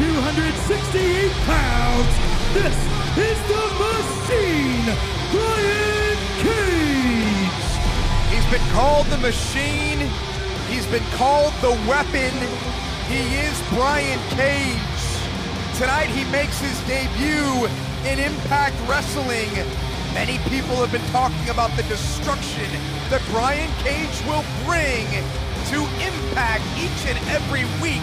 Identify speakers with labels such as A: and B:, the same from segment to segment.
A: 268 pounds, this is the Machine, Brian Cage!
B: He's been called the Machine. He's been called the Weapon. He is Brian Cage. Tonight he makes his debut in Impact Wrestling. Many people have been talking about the destruction that Brian Cage will bring to Impact each and every week.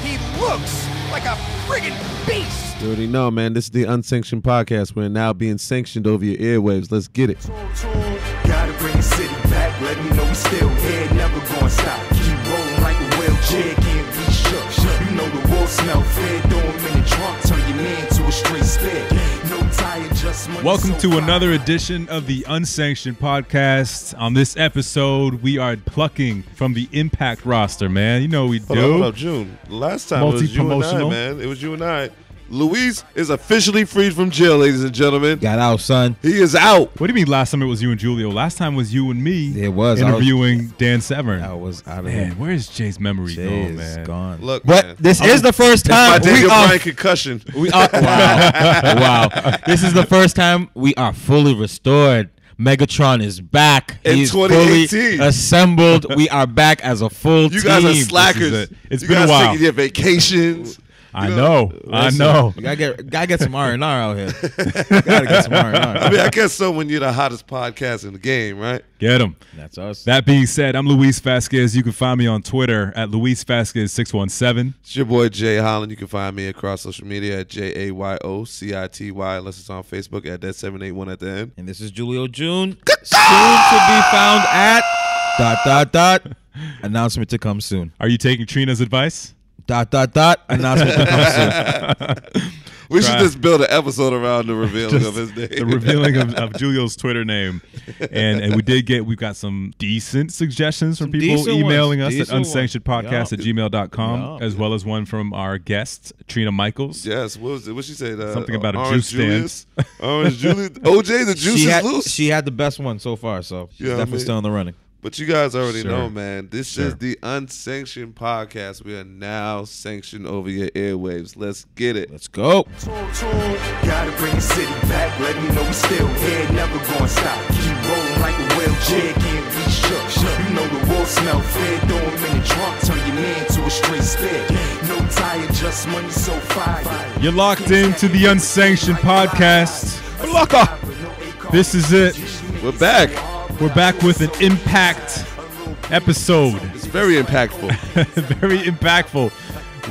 B: He looks like a friggin' beast.
C: You already know, man. This is the Unsanctioned Podcast. We're now being sanctioned over your airwaves. Let's get it.
D: Gotta bring the city back. Let me know we still here. Never gonna stop. Keep rolling like a wheelchair. Can't be shook. You know the wolf smell fear. Throw him in the trunk. Turn your man to a straight stare. No tire, just money.
E: Welcome to another edition of the Unsanctioned Podcast. On this episode, we are plucking from the Impact roster, man. You know what we do.
C: Hold up, June. Last time it was you and I, man. It was you and I. Luis is officially freed from jail, ladies and gentlemen.
F: Got out, son.
C: He is out.
E: What do you mean last time it was you and Julio? Last time was you and me.
F: It was.
E: Interviewing Dan Severn.
F: I was out of
E: Man,
F: here.
E: where's Jay's memory going, man?
F: Gone.
C: Look,
F: but
C: man.
F: this is the first time
C: It's my Daniel Bryan concussion.
F: We are wow. This is the first time we are fully restored. Megatron is back.
C: In
F: He's
C: 2018.
F: fully assembled. We are back as a full team.
C: You guys are slackers.
E: It's
C: you
E: been
C: guys
E: a while.
C: taking your vacations.
E: I know.
F: You gotta get some R&R out here. Gotta get some R&R.
C: I mean, I guess so when you're the hottest podcast in the game, right?
E: Get him.
F: That's us.
E: That being said, I'm Luis Vasquez. You can find me on Twitter at Luis Vasquez617.
C: It's your boy Jay Holland. You can find me across social media at JAYOCITY, unless it's on Facebook at that781 at the end.
F: And this is Julio June. Soon to be found at ... Announcement to come soon.
E: Are you taking Trina's advice? ...
F: Announcement to come soon.
C: We should just build an episode around the revealing of his name.
E: The revealing of Julio's Twitter name. And we've got some decent suggestions from people emailing us at unsanctionedpodcast@gmail.com, as well as one from our guest, Trina Michaels.
C: Yes, what was it? What she said?
E: Something about a
C: Orange
E: juice stand.
C: Orange Julius. OJ, the juice is loose.
F: She had the best one so far, so she's definitely still in the running.
C: But you guys already
E: Sure.
C: know, man. This is the Unsanctioned Podcast. We are now sanctioned over your airwaves. Let's get it.
F: Let's go.
D: Gotta bring the city back. Let me know we still here. Never gonna stop. Keep rolling like a wheelchair. Can't be shook. You know the wolf smell fear. Throw him in the trunk. Turn your man to a straight stare. No tire, just money, so fire.
E: You're locked into the Unsanctioned Podcast. This is it.
C: We're back.
E: We're back with an Impact episode.
C: It's very impactful.
E: Very impactful.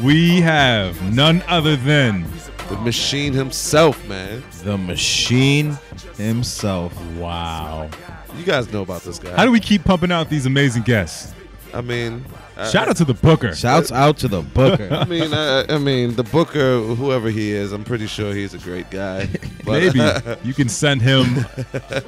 E: We have none other than
C: The Machine himself, man.
F: The Machine himself.
E: wow.
C: You guys know about this guy.
E: How do we keep pumping out these amazing guests?
C: I mean,
E: Shout out to the Booker.
F: Shouts out to the Booker.
C: I mean, the Booker, whoever he is, I'm pretty sure he's a great guy. But,
E: Maybe you can send him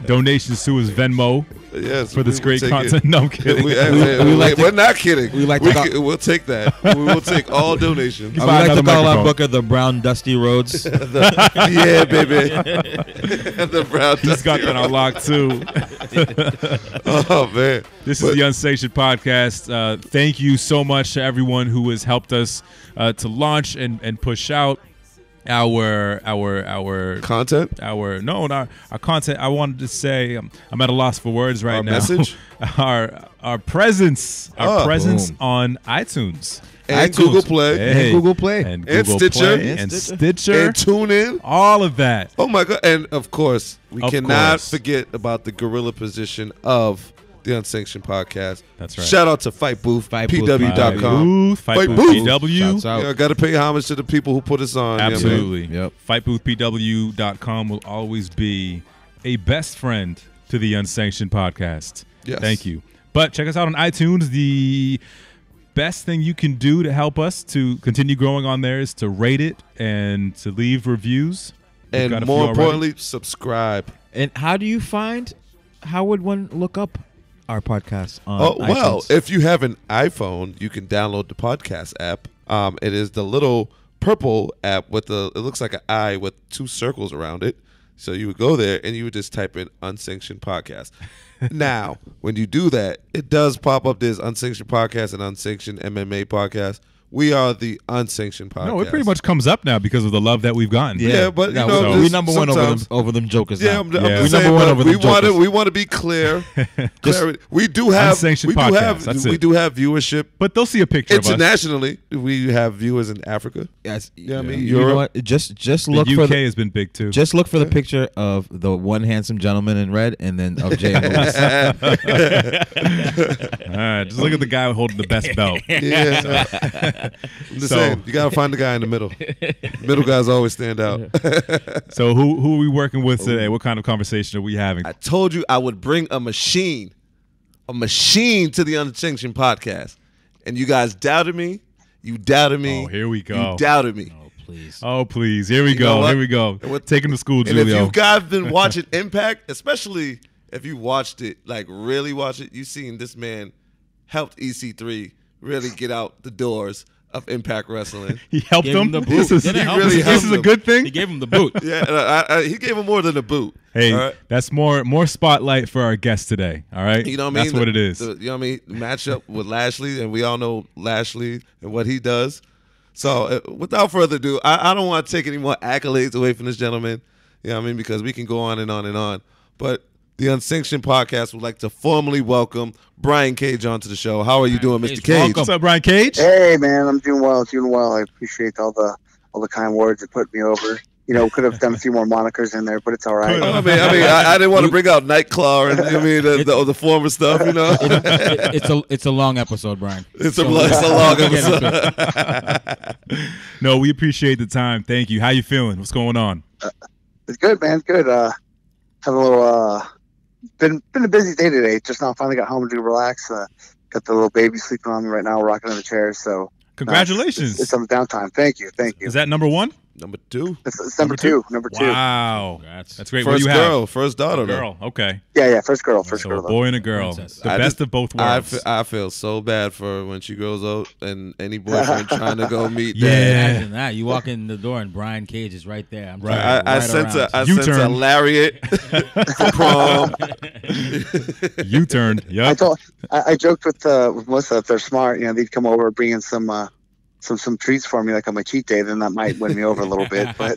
E: donations to his Venmo
C: yes,
E: for this
C: we
E: great
C: take
E: content.
C: it.
E: No, I'm kidding.
C: We're not kidding. We'll take that. We will take all donations.
F: We
E: Buy
F: like to
E: another
F: call our
E: microphone.
F: Booker the Brown Dusty Rhodes.
C: Yeah, baby. The brown.
E: He's got that on lock too.
C: Oh man,
E: This is the Unsanctioned Podcast. Thank you so much to everyone who has helped us to launch and push out our
C: content.
E: Our content. I wanted to say I'm at a loss for words right now.
C: Message.
E: our presence. Our presence
F: Boom.
E: on iTunes.
C: And
F: iTunes.
C: Google Play.
E: Hey,
F: Google Play.
E: and Google
C: Stitcher.
E: Play,
F: And
E: and
F: Stitcher.
E: Stitcher,
C: And tune in.
E: all of that.
C: Oh my god! And of course, we
E: Of
C: cannot
E: course.
C: forget about the gorilla position of the Unsanctioned Podcast.
E: That's right.
C: Shout out to Fight Booth,
F: Fight Booth,
C: PW.com.
E: Fight Booth,
C: Booth.
E: PW.
F: Shouts out.
C: Yeah, got to pay homage to the people who put us on.
E: Absolutely.
F: You know what
E: FightBoothPW.com will always be a best friend to the Unsanctioned Podcast.
C: Yes.
E: Thank you. But check us out on iTunes. The best thing you can do to help us to continue growing on there is to rate it and to leave reviews. We've got
C: And
E: a
C: more
E: few already.
C: importantly, subscribe.
F: And how would one look up our podcast on
C: Oh, well,
F: iTunes?
C: if you have an iPhone, you can download the podcast app. It is the little purple app with it looks like an eye with two circles around it. So you would go there and you would just type in Unsanctioned Podcast. Now, when you do that, it does pop up. There's Unsanctioned Podcast and Unsanctioned MMA Podcast. We are the Unsanctioned Podcast.
E: No, it pretty much comes up now because of the love that we've gotten.
C: Yeah, but you know,
F: we number one over them jokers.
C: Yeah,
F: now.
C: I'm just saying,
F: number one over them jokers.
C: We want to be clear. We do have viewership,
E: but they'll see a picture
C: internationally. We have viewers in Africa.
F: Yes,
C: I mean,
F: you know what? Just look
E: the
F: for
E: UK has been big too.
F: Just look for the picture of the one handsome gentleman in red, and then of Jay and Louis.
E: All right, just look at the guy holding the best belt.
C: Yeah, I'm just saying, you gotta find the guy in the middle. Middle guys always stand out.
E: So who are we working with today? What kind of conversation are we having?
C: I told you I would bring a machine to the Unsanctioned Podcast, and you guys doubted me. You doubted me.
E: Oh, here we go.
C: You doubted me.
F: Oh,
E: please. Here we go. Here we go. Taking the school, Julio.
C: And if you guys been watching Impact, especially if you watched it, like really watch it, you've seen this man helped EC3 really get out the doors of Impact Wrestling.
E: He helped him.
F: This
E: is a good thing.
F: He gave him the boot.
C: Yeah, he gave him more than a boot.
E: Hey,
C: right?
E: That's more spotlight for our guest today. All right,
C: you know what I mean?
E: That's what it is.
C: You know what I mean? Matchup with Lashley, and we all know Lashley and what he does. So without further ado, I don't want to take any more accolades away from this gentleman. You know what I mean? Because we can go on and on and on. But the Unsanctioned Podcast would like to formally welcome Brian Cage onto the show. How are you doing, Mr. Cage?
F: Welcome.
E: What's up, Brian Cage?
G: Hey, man, I'm doing well. I appreciate all the kind words that put me over. You know, could have done a few more monikers in there, but it's all right.
C: I didn't want to bring out Nightclaw and the former stuff. You know,
F: it's a long episode, Brian.
C: It's a long episode.
E: No, we appreciate the time. Thank you. How you feeling? What's going on?
G: It's good, man. Good. Having a little. Been a busy day today. Just now, finally got home to relax. Got the little baby sleeping on me right now, rocking in the chair. So
E: congratulations.
G: It's some downtime. Thank you.
E: Is that number one?
C: Number two.
G: It's number two. Number two.
E: Wow, that's great.
C: First
E: what do you
C: girl,
E: have?
C: first daughter.
E: Girl. Okay.
G: Yeah. First girl.
E: A boy and a girl. The best of both worlds.
C: I feel so bad for her when she grows up and any boyfriend trying to go meet.
F: Imagine that. You walk in the door and Brian Cage is right there.
C: I sense a lariat for prom.
E: U-turned. Yep.
G: I joked with Melissa, if they're smart, they'd come over bringing some treats for me, like on my cheat day. Then that might win me over a little bit. But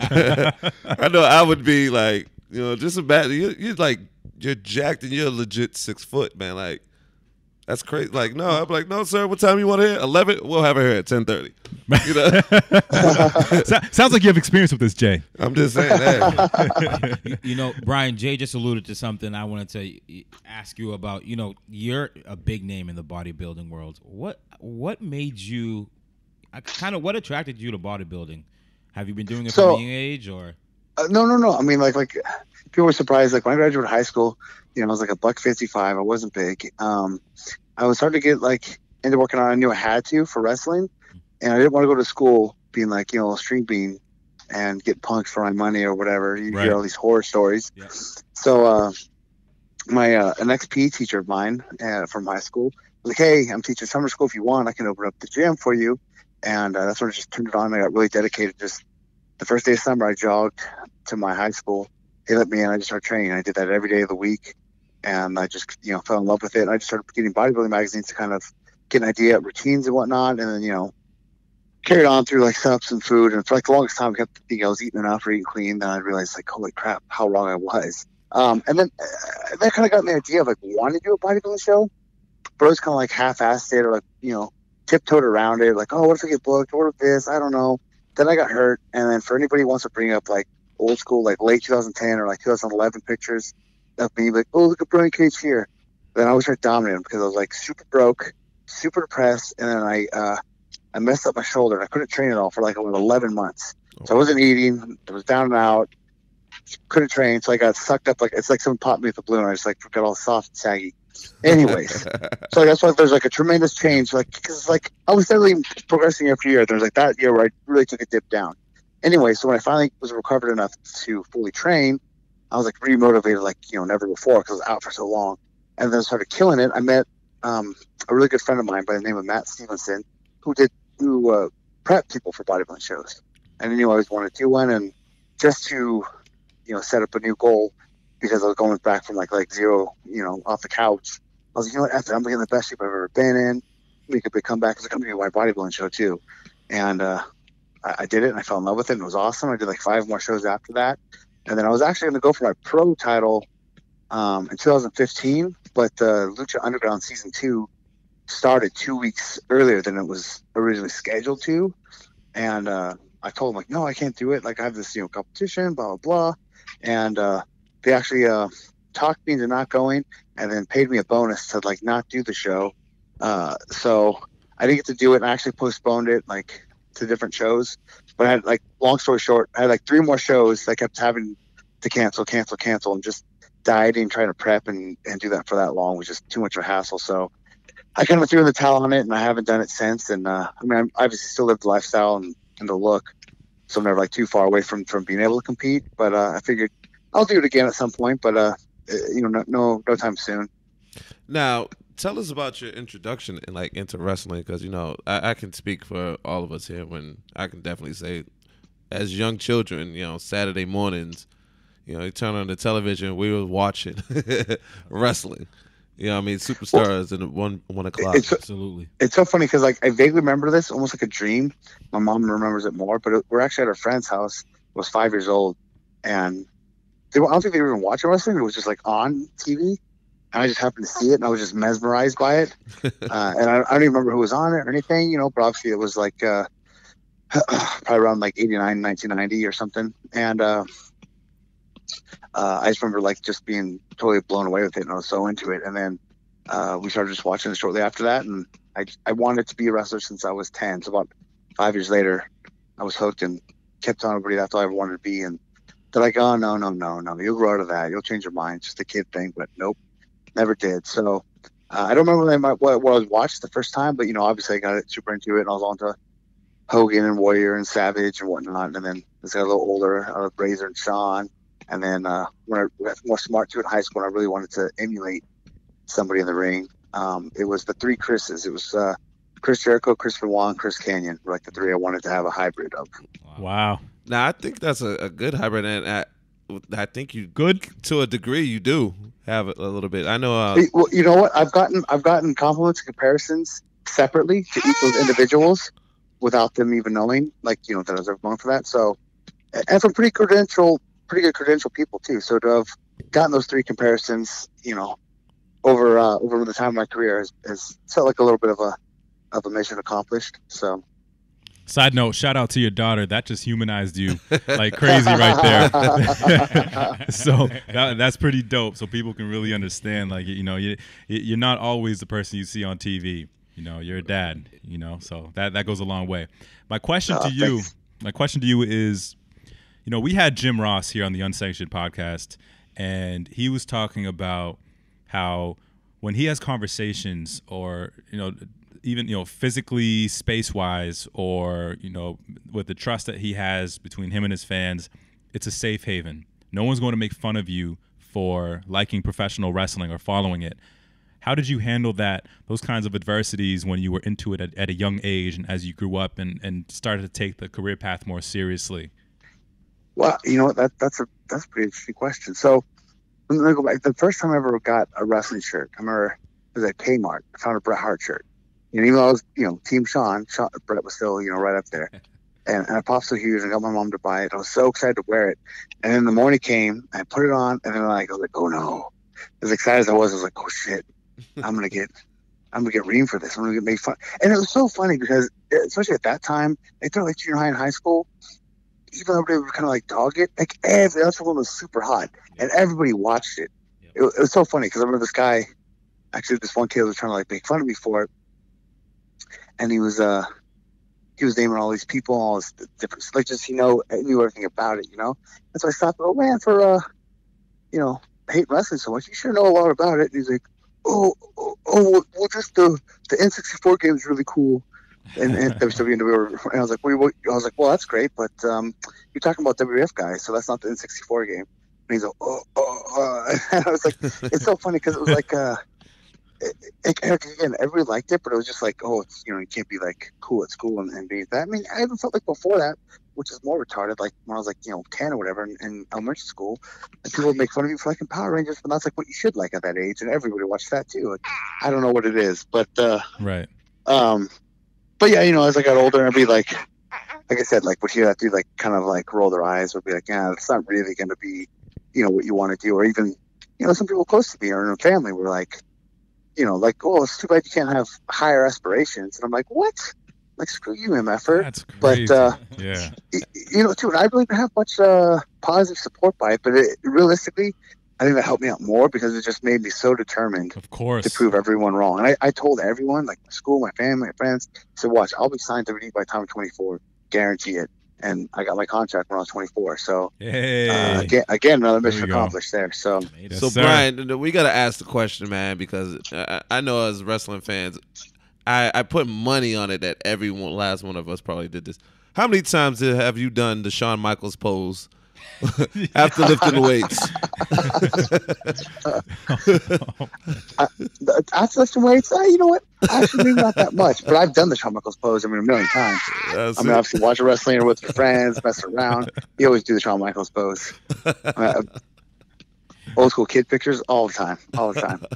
C: I know I would be like, just a bad. You're jacked and you're a legit 6 foot, man. Like that's crazy. Like no, I'm like no, sir. What time you want her here? 11. We'll have her here at 10:30.
E: Sounds like you have experience with this, Jay.
C: I'm just saying.
F: Hey. Brian, Jay just alluded to something I wanted to ask you about. You're a big name in the bodybuilding world. What made you? What attracted you to bodybuilding? Have you been doing it from a young age, or?
G: No. I mean, like people were surprised. Like when I graduated high school, I was like $155. I wasn't big. I was starting to get into working out. I knew I had to for wrestling, and I didn't want to go to school being like a string bean and get punked for my money or whatever. You hear all these horror stories. Yeah. So an ex-PE teacher of mine from high school was like, "Hey, I'm teaching summer school. If you want, I can open up the gym for you." And that's when I just turned it on. I got really dedicated. Just the first day of summer, I jogged to my high school. They let me in. I just started training. I did that every day of the week. And I just, fell in love with it. And I just started getting bodybuilding magazines to kind of get an idea of routines and whatnot. And then, carried on through subs and food. And for the longest time, I kept thinking I was eating enough or eating clean. Then I realized holy crap, how wrong I was. And then that kind of got me the idea of wanting to do a bodybuilding show. But I was kind of half-assed it or tiptoed around it, what if I get booked? What if this? I don't know. Then I got hurt, and then for anybody who wants to bring up old school, late 2010 or 2011 pictures of me, oh, look at Brian Cage here. Then I always tried dominating because I was super broke, super depressed, and then I messed up my shoulder. And I couldn't train at all for 11 months. So I wasn't eating. I was down and out. Couldn't train, so I got sucked up it's like someone popped me with a balloon. I just got all soft and saggy. Anyways, so that's why there's a tremendous change, because I was steadily progressing every year. There's that year where I really took a dip down. Anyway, so when I finally was recovered enough to fully train, I was remotivated never before because I was out for so long. And then I started killing it. I met a really good friend of mine by the name of Matt Stevenson, who prep people for bodybuilding shows. And I knew I always wanted to do one, and just to set up a new goal. Because I was going back from zero, off the couch. I was like, F it, I'm getting the best shape I've ever been in. make a big comeback. It's going to be my bodybuilding show too. And I did it, and I fell in love with it, and it was awesome. I did like 5 more shows after that. And then I was actually going to go for my pro title in 2015, but Lucha Underground Season 2 started 2 weeks earlier than it was originally scheduled to. And I told them, like, no, I can't do it. Like, I have this, competition, blah, blah, blah. And they actually talked me into not going and then paid me a bonus to, like, not do the show. So I didn't get to do it, and I actually postponed it, like, to different shows. But I had, like, long story short, I had, like, 3 more shows I kept having to cancel, and just dieting, trying to prep and do that for that long was just too much of a hassle. So I kind of threw in the towel on it, and I haven't done it since. And I obviously still live the lifestyle and the look, so I'm never like too far away from being able to compete. But I figured I'll do it again at some point, but no time soon.
C: Now, tell us about your introduction into wrestling, because I can speak for all of us here. When I can definitely say, as young children, Saturday mornings, you turn on the television, we were watching wrestling. Superstars in 1 o'clock.
F: Absolutely.
G: It's so funny because, like, I vaguely remember this, almost like a dream. My mom remembers it more, but we're actually at our friend's house. I was 5 years old, and I don't think they were even watching wrestling. It was just, like, on TV, and I just happened to see it, and I was just mesmerized by it. And I don't even remember who was on it or anything, but obviously it was, like, probably around, like, 89, 1990 or something. And I just remember, like, just being totally blown away with it, and I was so into it. And then we started just watching it shortly after that, and I wanted to be a wrestler since I was 10. So about 5 years later, I was hooked and kept telling everybody that's all I ever wanted to be. And they're like, oh, no, you'll grow out of that. You'll change your mind. It's just a kid thing. But nope, never did. So I don't remember what I was watched the first time, but, obviously I got super into it, and I was on to Hogan and Warrior and Savage and whatnot. And then as I got a little older, I was Razor and Shawn. And then when I got more smart too in high school, and I really wanted to emulate somebody in the ring. It was the 3 Chris's. It was Chris Jericho, Chris Benoit, and Chris Kanyon were like the 3 I wanted to have a hybrid of.
E: Wow.
C: Now, I think that's a good hybrid, and I think you good to a degree. You do have it a little bit. I know.
G: Well, you know what? I've gotten compliments and comparisons separately to each of those individuals without them even knowing, like, that I was ever going for that. So, and from pretty good credential people too. So to have gotten those 3 comparisons, over the time of my career has felt like a little bit of a mission accomplished. So.
E: Side note, shout out to your daughter. That just humanized you like crazy right there. So that's pretty dope. So people can really understand, like, you're not always the person you see on TV. You're a dad, so that goes a long way. My question to you is, we had Jim Ross here on the Unsanctioned Podcast, and he was talking about how when he has conversations, or even physically, space-wise, or with the trust that he has between him and his fans, it's a safe haven. No one's going to make fun of you for liking professional wrestling or following it. How did you handle those kinds of adversities when you were into it at a young age, and as you grew up and started to take the career path more seriously?
G: Well, that's a pretty interesting question. So let me go back. The first time I ever got a wrestling shirt, I remember it was at Kmart. I found a Bret Hart shirt. Even though I was, Team Sean, Bret was still, right up there. And I popped so huge and got my mom to buy it. I was so excited to wear it. And then the morning came, I put it on, and then I was like, oh no. As excited as I was like, oh shit, I'm gonna get reamed for this. I'm gonna get made fun. And it was so funny because, especially at that time, they thought like junior high and high school, even though everybody would kind of like dog it, like everyone was super hot, and everybody watched it. It was so funny because I remember this guy, actually this one kid was trying to like make fun of me for it, and he was naming all these people, all this different, like, just knew everything about it, And so I stopped. Oh man, for hate wrestling so much, you sure know a lot about it. And he's like, oh, well, just the N64 game is really cool. And WWE and WWE, and I was like, well, that's great, but you're talking about WWF guys, so that's not the N64 game. And he's like, and I was like, it's so funny because it was like, again, everybody liked it, but it was just like, oh, it's, you can't be like cool at school and be that. I mean, I even felt like before that, which is more retarded, like when I was like, 10 or whatever in elementary school, and people would make fun of you for liking Power Rangers, but that's like what you should like at that age, and everybody watched that too. Like, I don't know what it is, but
E: right.
G: But yeah, as I got older, I'd be like I said, like would hear that dude like kind of like roll their eyes, would be like, yeah, it's not really going to be, what you want to do, or even, some people close to me or in a family were like, like, oh, it's too bad you can't have higher aspirations, and I'm like, what? Like, screw you, MFer.
E: That's crazy.
G: But
E: yeah,
G: too, and I really didn't have much positive support by it, but realistically, I think that helped me out more because it just made me so determined,
E: of course,
G: to prove everyone wrong. And I told everyone, like my school, my family, my friends, I said, watch, I'll be signed to WWE by the time I'm 24, guarantee it. And I got my contract when I was 24. So again, another mission accomplished there. So,
C: so Brian, we got to ask the question, man, because I know as wrestling fans, I put money on it that every last one of us probably did this. How many times have you done the Shawn Michaels pose after lifting the weights?
G: After lifting weights, you know what? Actually, maybe not that much, but I've done the Shawn Michaels pose. a million times. Obviously, watch a wrestling with your friends, mess around. You always do the Shawn Michaels pose. Old school kid pictures all the time.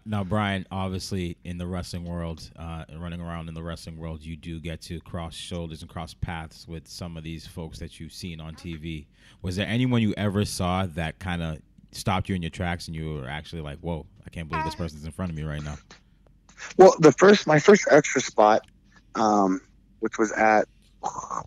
F: Now, Brian, obviously in the wrestling world, running around in the wrestling world, you do get to cross shoulders and cross paths with some of these folks that you've seen on TV. Was there anyone you ever saw that kind of stopped you in your tracks and you were actually like, whoa, I can't believe this person's in front of me right now?
G: Well, my first extra spot, which was at, I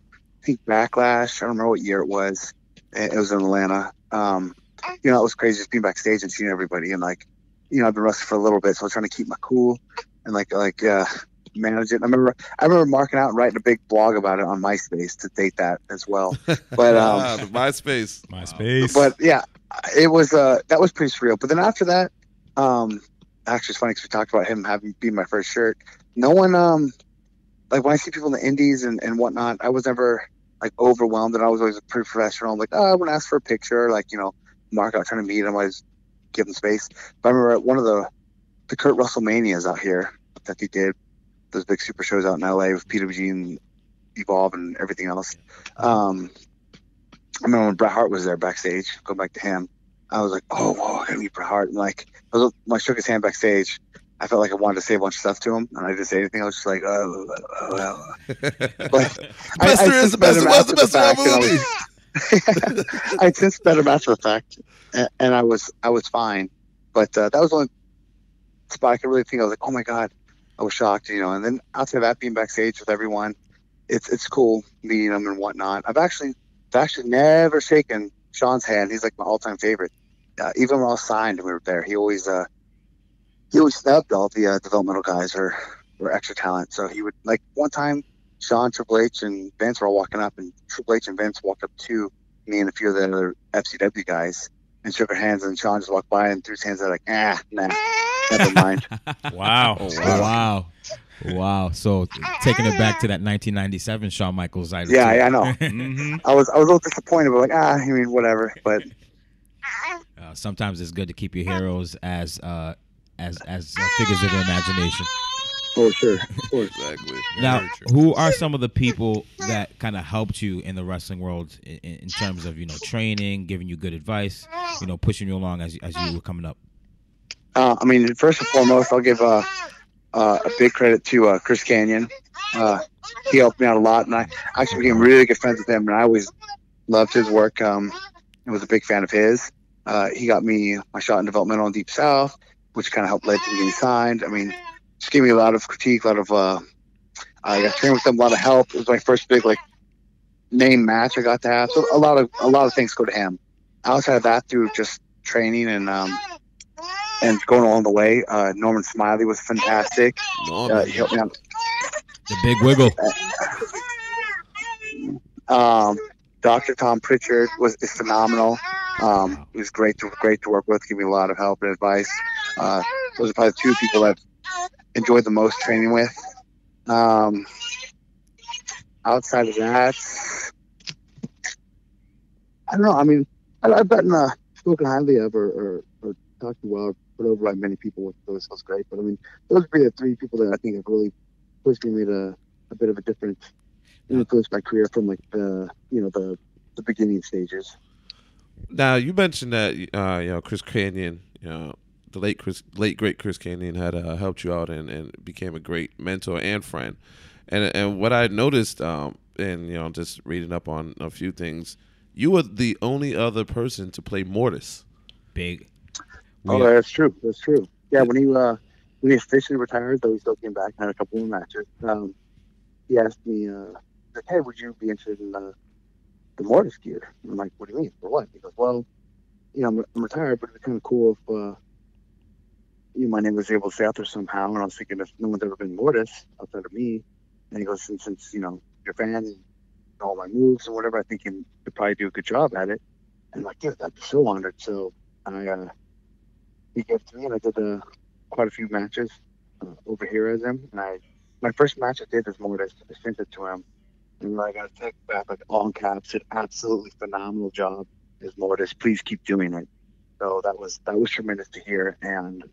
G: think, Backlash. I don't remember what year it was. It was in Atlanta. It was crazy just being backstage and seeing everybody, and like, I've been wrestling for a little bit, so I was trying to keep my cool and manage it. I remember marking out and writing a big blog about it on MySpace to date that as well. But
C: MySpace.
G: But yeah, it was that was pretty surreal. But then after that, actually, it's funny because we talked about him being my first shirt. No one like when I see people in the indies and whatnot, I was never like overwhelmed, and I was always pretty professional. I'm like, I wouldn't ask for a picture, like mark out trying to meet him. I was give them space. But I remember at one of the Kurt Russell Manias out here that he did, those big super shows out in LA with PWG and Evolve and everything else. I remember when Bret Hart was there backstage, going back to him, I was like, oh, whoa, I gotta meet Bret Hart. And like, when I shook his hand backstage, I felt like I wanted to say a bunch of stuff to him, and I didn't say anything. I was just like, But
C: Buster is the best of all movies.
G: I since met him after the fact, and I was fine, but that was the only spot I could really think. I was like, oh my god, I was shocked, And then after that, being backstage with everyone, it's cool meeting them and whatnot. I've actually never shaken Sean's hand. He's like my all-time favorite. Even when I was signed and we were there, he always snubbed all the developmental guys or extra talent. So he would, like, one time, Sean, Triple H, and Vince were all walking up, and Triple H and Vince walked up to me and a few of the other FCW guys and shook our hands, and Sean just walked by and threw his hands out like, nah, never mind.
F: Wow. Wow. So taking it back to that 1997 Shawn Michaels item.
G: Yeah, I know. I was a little disappointed, but like, whatever. But
F: sometimes it's good to keep your heroes as figures of your imagination.
G: Oh, sure.
C: Exactly.
F: Now, who are some of the people that kind of helped you in the wrestling world in terms of, training, giving you good advice, pushing you along as you were coming up?
G: First and foremost, I'll give a big credit to Chris Kanyon. He helped me out a lot, and I actually became really good friends with him, and I always loved his work. I was a big fan of his. He got me my shot in developmental in Deep South, which kind of helped lead to me getting signed. Just gave me a lot of critique, I got trained with them, a lot of help. It was my first big name match I got to have. So a lot of things go to him. Outside of that, through just training and going along the way, Norman Smiley was fantastic. He helped me out.
F: The big wiggle.
G: Dr. Tom Pritchard is phenomenal. He was great to work with, gave me a lot of help and advice. Those are probably the two people that enjoyed the most training with. Outside of that, I don't know. I've gotten spoken highly of or talked well, put over by many people with those. So it's great. But those would be the three people that I think have really pushed me to a bit of a different influence my career from the beginning stages.
C: Now you mentioned that Chris Kanyon the late great Chris Kanyon had helped you out and became a great mentor and friend. And what I noticed, and just reading up on a few things, you were the only other person to play Mortis.
F: Big.
G: That's true. That's true. Yeah, when he officially retired, though he still came back and had a couple more matches. He asked me, like, hey, would you be interested in the Mortis gear? I'm like, what do you mean? For what? He goes, well, I'm retired, but it'd be kind of cool if my name was able to stay out there somehow. And I was thinking, if no one's ever been Mortis outside of me, and he goes, since you're a fan and you know all my moves and whatever, I think you could probably do a good job at it. And I'm like, dude, I'd be so honored. So he gave it to me, and I did quite a few matches over here as him. And my first match I did as Mortis, I sent it to him, and I got to take back like all in caps. Said, absolutely phenomenal job as Mortis. Please keep doing it. So that was tremendous to hear. And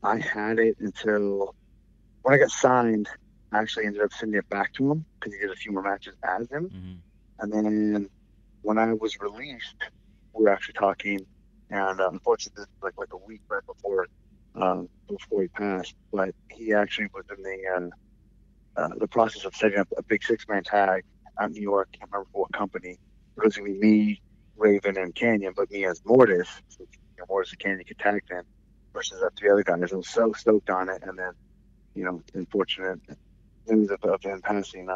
G: I had it until when I got signed. I actually ended up sending it back to him because he did a few more matches as him. Mm-hmm. And then when I was released, we were actually talking, and unfortunately, this was like a week right before he passed. But he actually was in the process of setting up a big 6-man tag out in New York. I can't remember for what company. It was going to be me, Raven, and Kanyon, but me as Mortis. So, Mortis and Kanyon could tag then versus the 3 other guys. I was so stoked on it, and then unfortunate news of him passing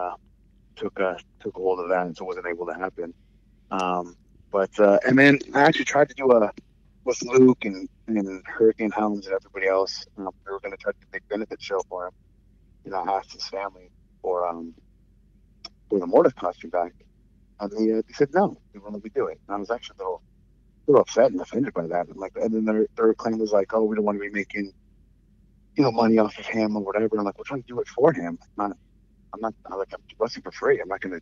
G: took a hold of that, and so it wasn't able to happen. And then I actually tried to do with Luke and Hurricane Helms and everybody else. We were going to try to do a big benefit show for him. I asked his family for the Mortis costume back, and they said no, they wouldn't let me do it. And I was actually a little upset and offended by that. And then their claim was like, oh, we don't want to be making money off of him or whatever. I'm like, we're trying to do it for him. I'm wrestling for free. I'm not going to,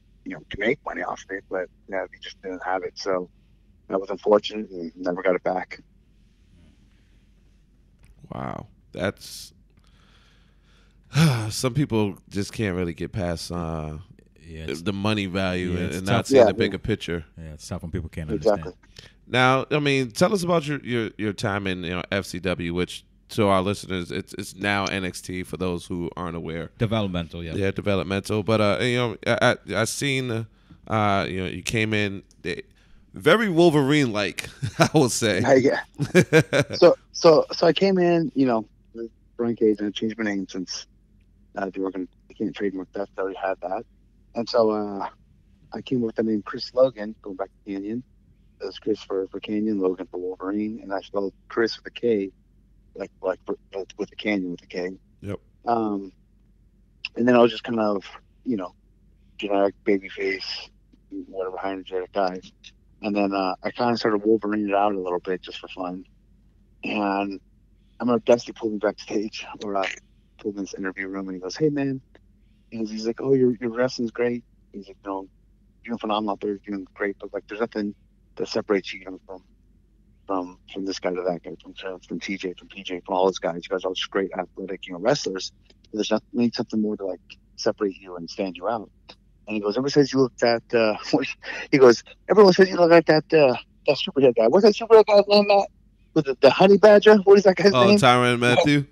G: make money off of it. But yeah, we just didn't have it. So that was unfortunate and never got it back.
C: Wow. That's some people just can't really get past the money value and not seeing the bigger picture.
F: Yeah, it's tough when people can't understand.
C: Now, I mean, tell us about your time in FCW, which to our listeners, it's now NXT for those who aren't aware.
F: Developmental, yeah.
C: Yeah, developmental. But I seen you came in very Wolverine-like, I would say.
G: Yeah. So I came in, Brian Cage, and I changed my name since they can't trademark that. They already had that, and so I came with the name Chris Logan, going back to Kanyon. It was Chris for Kanyon, Logan for Wolverine, and I spelled Chris with a K. Like with the Kanyon with the K.
C: Yep.
G: And then I was just kind of, generic babyface, whatever, high energetic guys. And then I kind of started Wolverine it out a little bit just for fun. And I remember Dusty pulled me backstage, or I pulled me in this interview room, and he goes, "Hey man," and he's like, "Oh, your wrestling's great." He's like, "No, you're doing phenomenal out there, you're doing great, but like there's nothing that separates you, from this guy to that guy, from TJ, from PJ, from all those guys. You guys are all just great athletic, wrestlers. There's need something more to like separate you and stand you out." And he goes, "Everyone says you look that." He goes, "Everyone says you look like that superhead guy. What's that superhead guy's name, Matt? Was it the Honey Badger? What is that guy's name?"
C: Oh, Tyrann Matthew.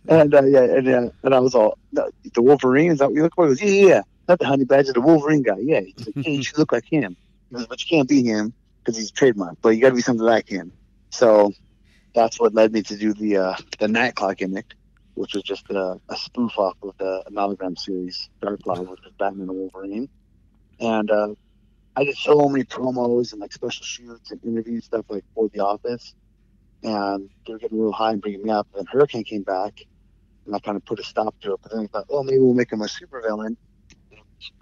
G: and I was all, "The Wolverine, is that what you look for?" He goes, "Yeah, not the Honey Badger, the Wolverine guy. Yeah." He's like, "Hey, you should look like him." He goes, "But you can't be him because he's a trademark, but you got to be something like him." So that's what led me to do the Night Clock gimmick, which was just a spoof off of the Amalgam series, Dark Cloud, which was Batman and Wolverine. And I did so many promos and like special shoots and interview stuff like for The Office, and they were getting real high and bringing me up. And Hurricane came back, and I kind of put a stop to it. But then I thought, oh, maybe we'll make him a supervillain, a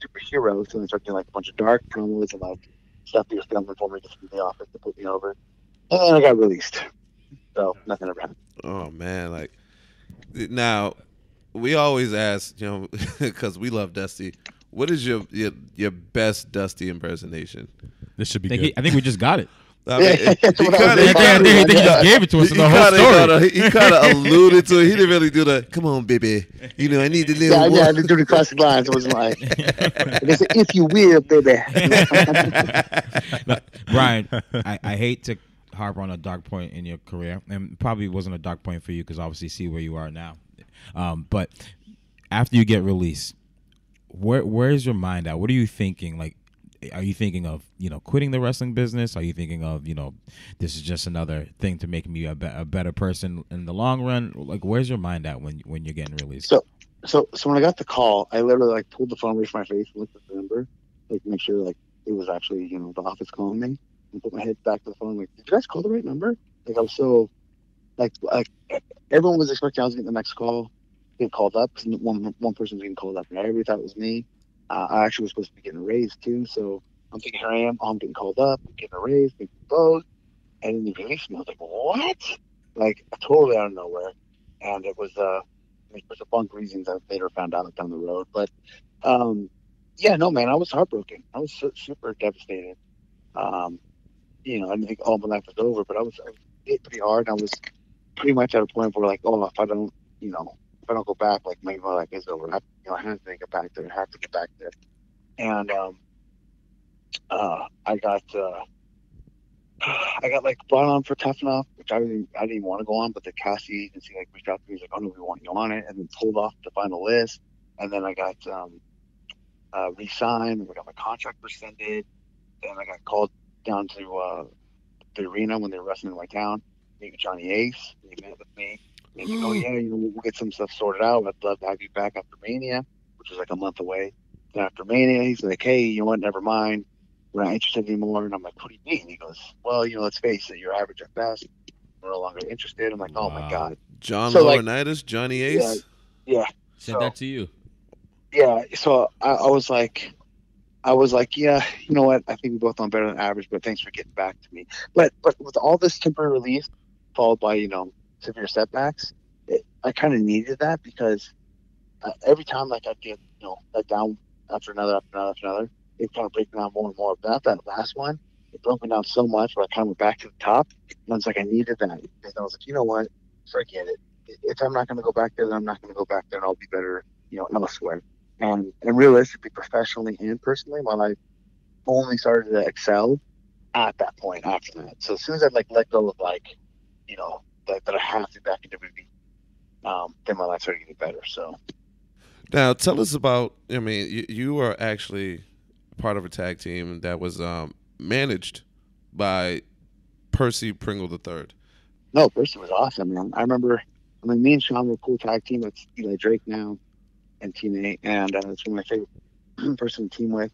G: superhero. So I started doing like a bunch of dark promos and like stuff he was filming for me just from The Office to put me over. And then I got released. So nothing ever happened.
C: Oh man, now we always ask, because we love Dusty, what is your best Dusty impersonation?
E: This should be good.
F: I think we just got it.
C: I mean,
F: I think he just gave it to us in the whole story.
C: He kind of alluded to it. He didn't really do the, "Come on, baby. I need to live."
G: Yeah, I didn't do the classic lines. It was like, they said, "If you will, baby."
F: Brian, I hate to harp on a dark point in your career, and probably wasn't a dark point for you because obviously see where you are now. But after you get released, where's your mind at? What are you thinking? Like, are you thinking of, quitting the wrestling business? Are you thinking of, this is just another thing to make me a better person in the long run? Like, where's your mind at when you're getting released?
G: So when I got the call, I literally pulled the phone away from my face and looked at the number, to make sure it was actually the office calling me, and put my head back to the phone. Did you guys call the right number? I was so everyone was expecting I was getting the next call, get called up because one person was getting called up, and everybody thought it was me. I actually was supposed to be getting a raise too, so I'm thinking, here I am, I'm getting called up, I'm getting a raise, getting proposed, and then they released me. I was like, what? Totally out of nowhere, and it was there's a bunch of reasons I later found out down the road, but yeah, no, man, I was heartbroken. I was super devastated. I didn't think all my life was over, but I was hit pretty hard. I was pretty much at a point where if I don't go back, maybe my life is over. I have to get back there. I have to get back there. And I got brought on for Tough Enough, which I didn't even want to go on, but the casting agency reached out to me. He's like, "Oh no, we want you on it," and then pulled off the final list. And then I got re-signed, and we got my contract rescinded. Then I got called down to the arena when they were wrestling in my town. Meet Johnny Ace. He met with me. And we'll get some stuff sorted out. I'd love to have you back after Mania, which was a month away. Then after Mania, he's like, "Hey, you know what? Never mind. We're not interested anymore." And I'm like, "What do you mean?" He goes, "Well, let's face it. You're average at best. We're no longer interested." I'm like, "Oh my God."
C: John Laurinaitis, Johnny Ace.
G: Yeah.
F: Said that to you.
G: Yeah. So I was like, yeah, you know what? I think we both done better than average, but thanks for getting back to me. But with all this temporary release followed by severe setbacks, I kind of needed that because every time I'd get let down after another, it kind of break me down more and more. But that last one, it broke me down so much where I kind of went back to the top, and I was like, I needed that. And I was like, you know what? Forget it. If I'm not going to go back there, then I'm not going to go back there, and I'll be better, elsewhere. And realistically, professionally and personally, my life only started to excel at that point after that. So as soon as I let go of that I have to be back in WWE, then my life started getting better. So
C: now tell us about. I mean, you are actually part of a tag team that was managed by Percy Pringle III.
G: No, Percy was awesome, man. I remember. Me and Sean were a cool tag team. It's Drake now and TNA, and it's one of my favorite person to team with.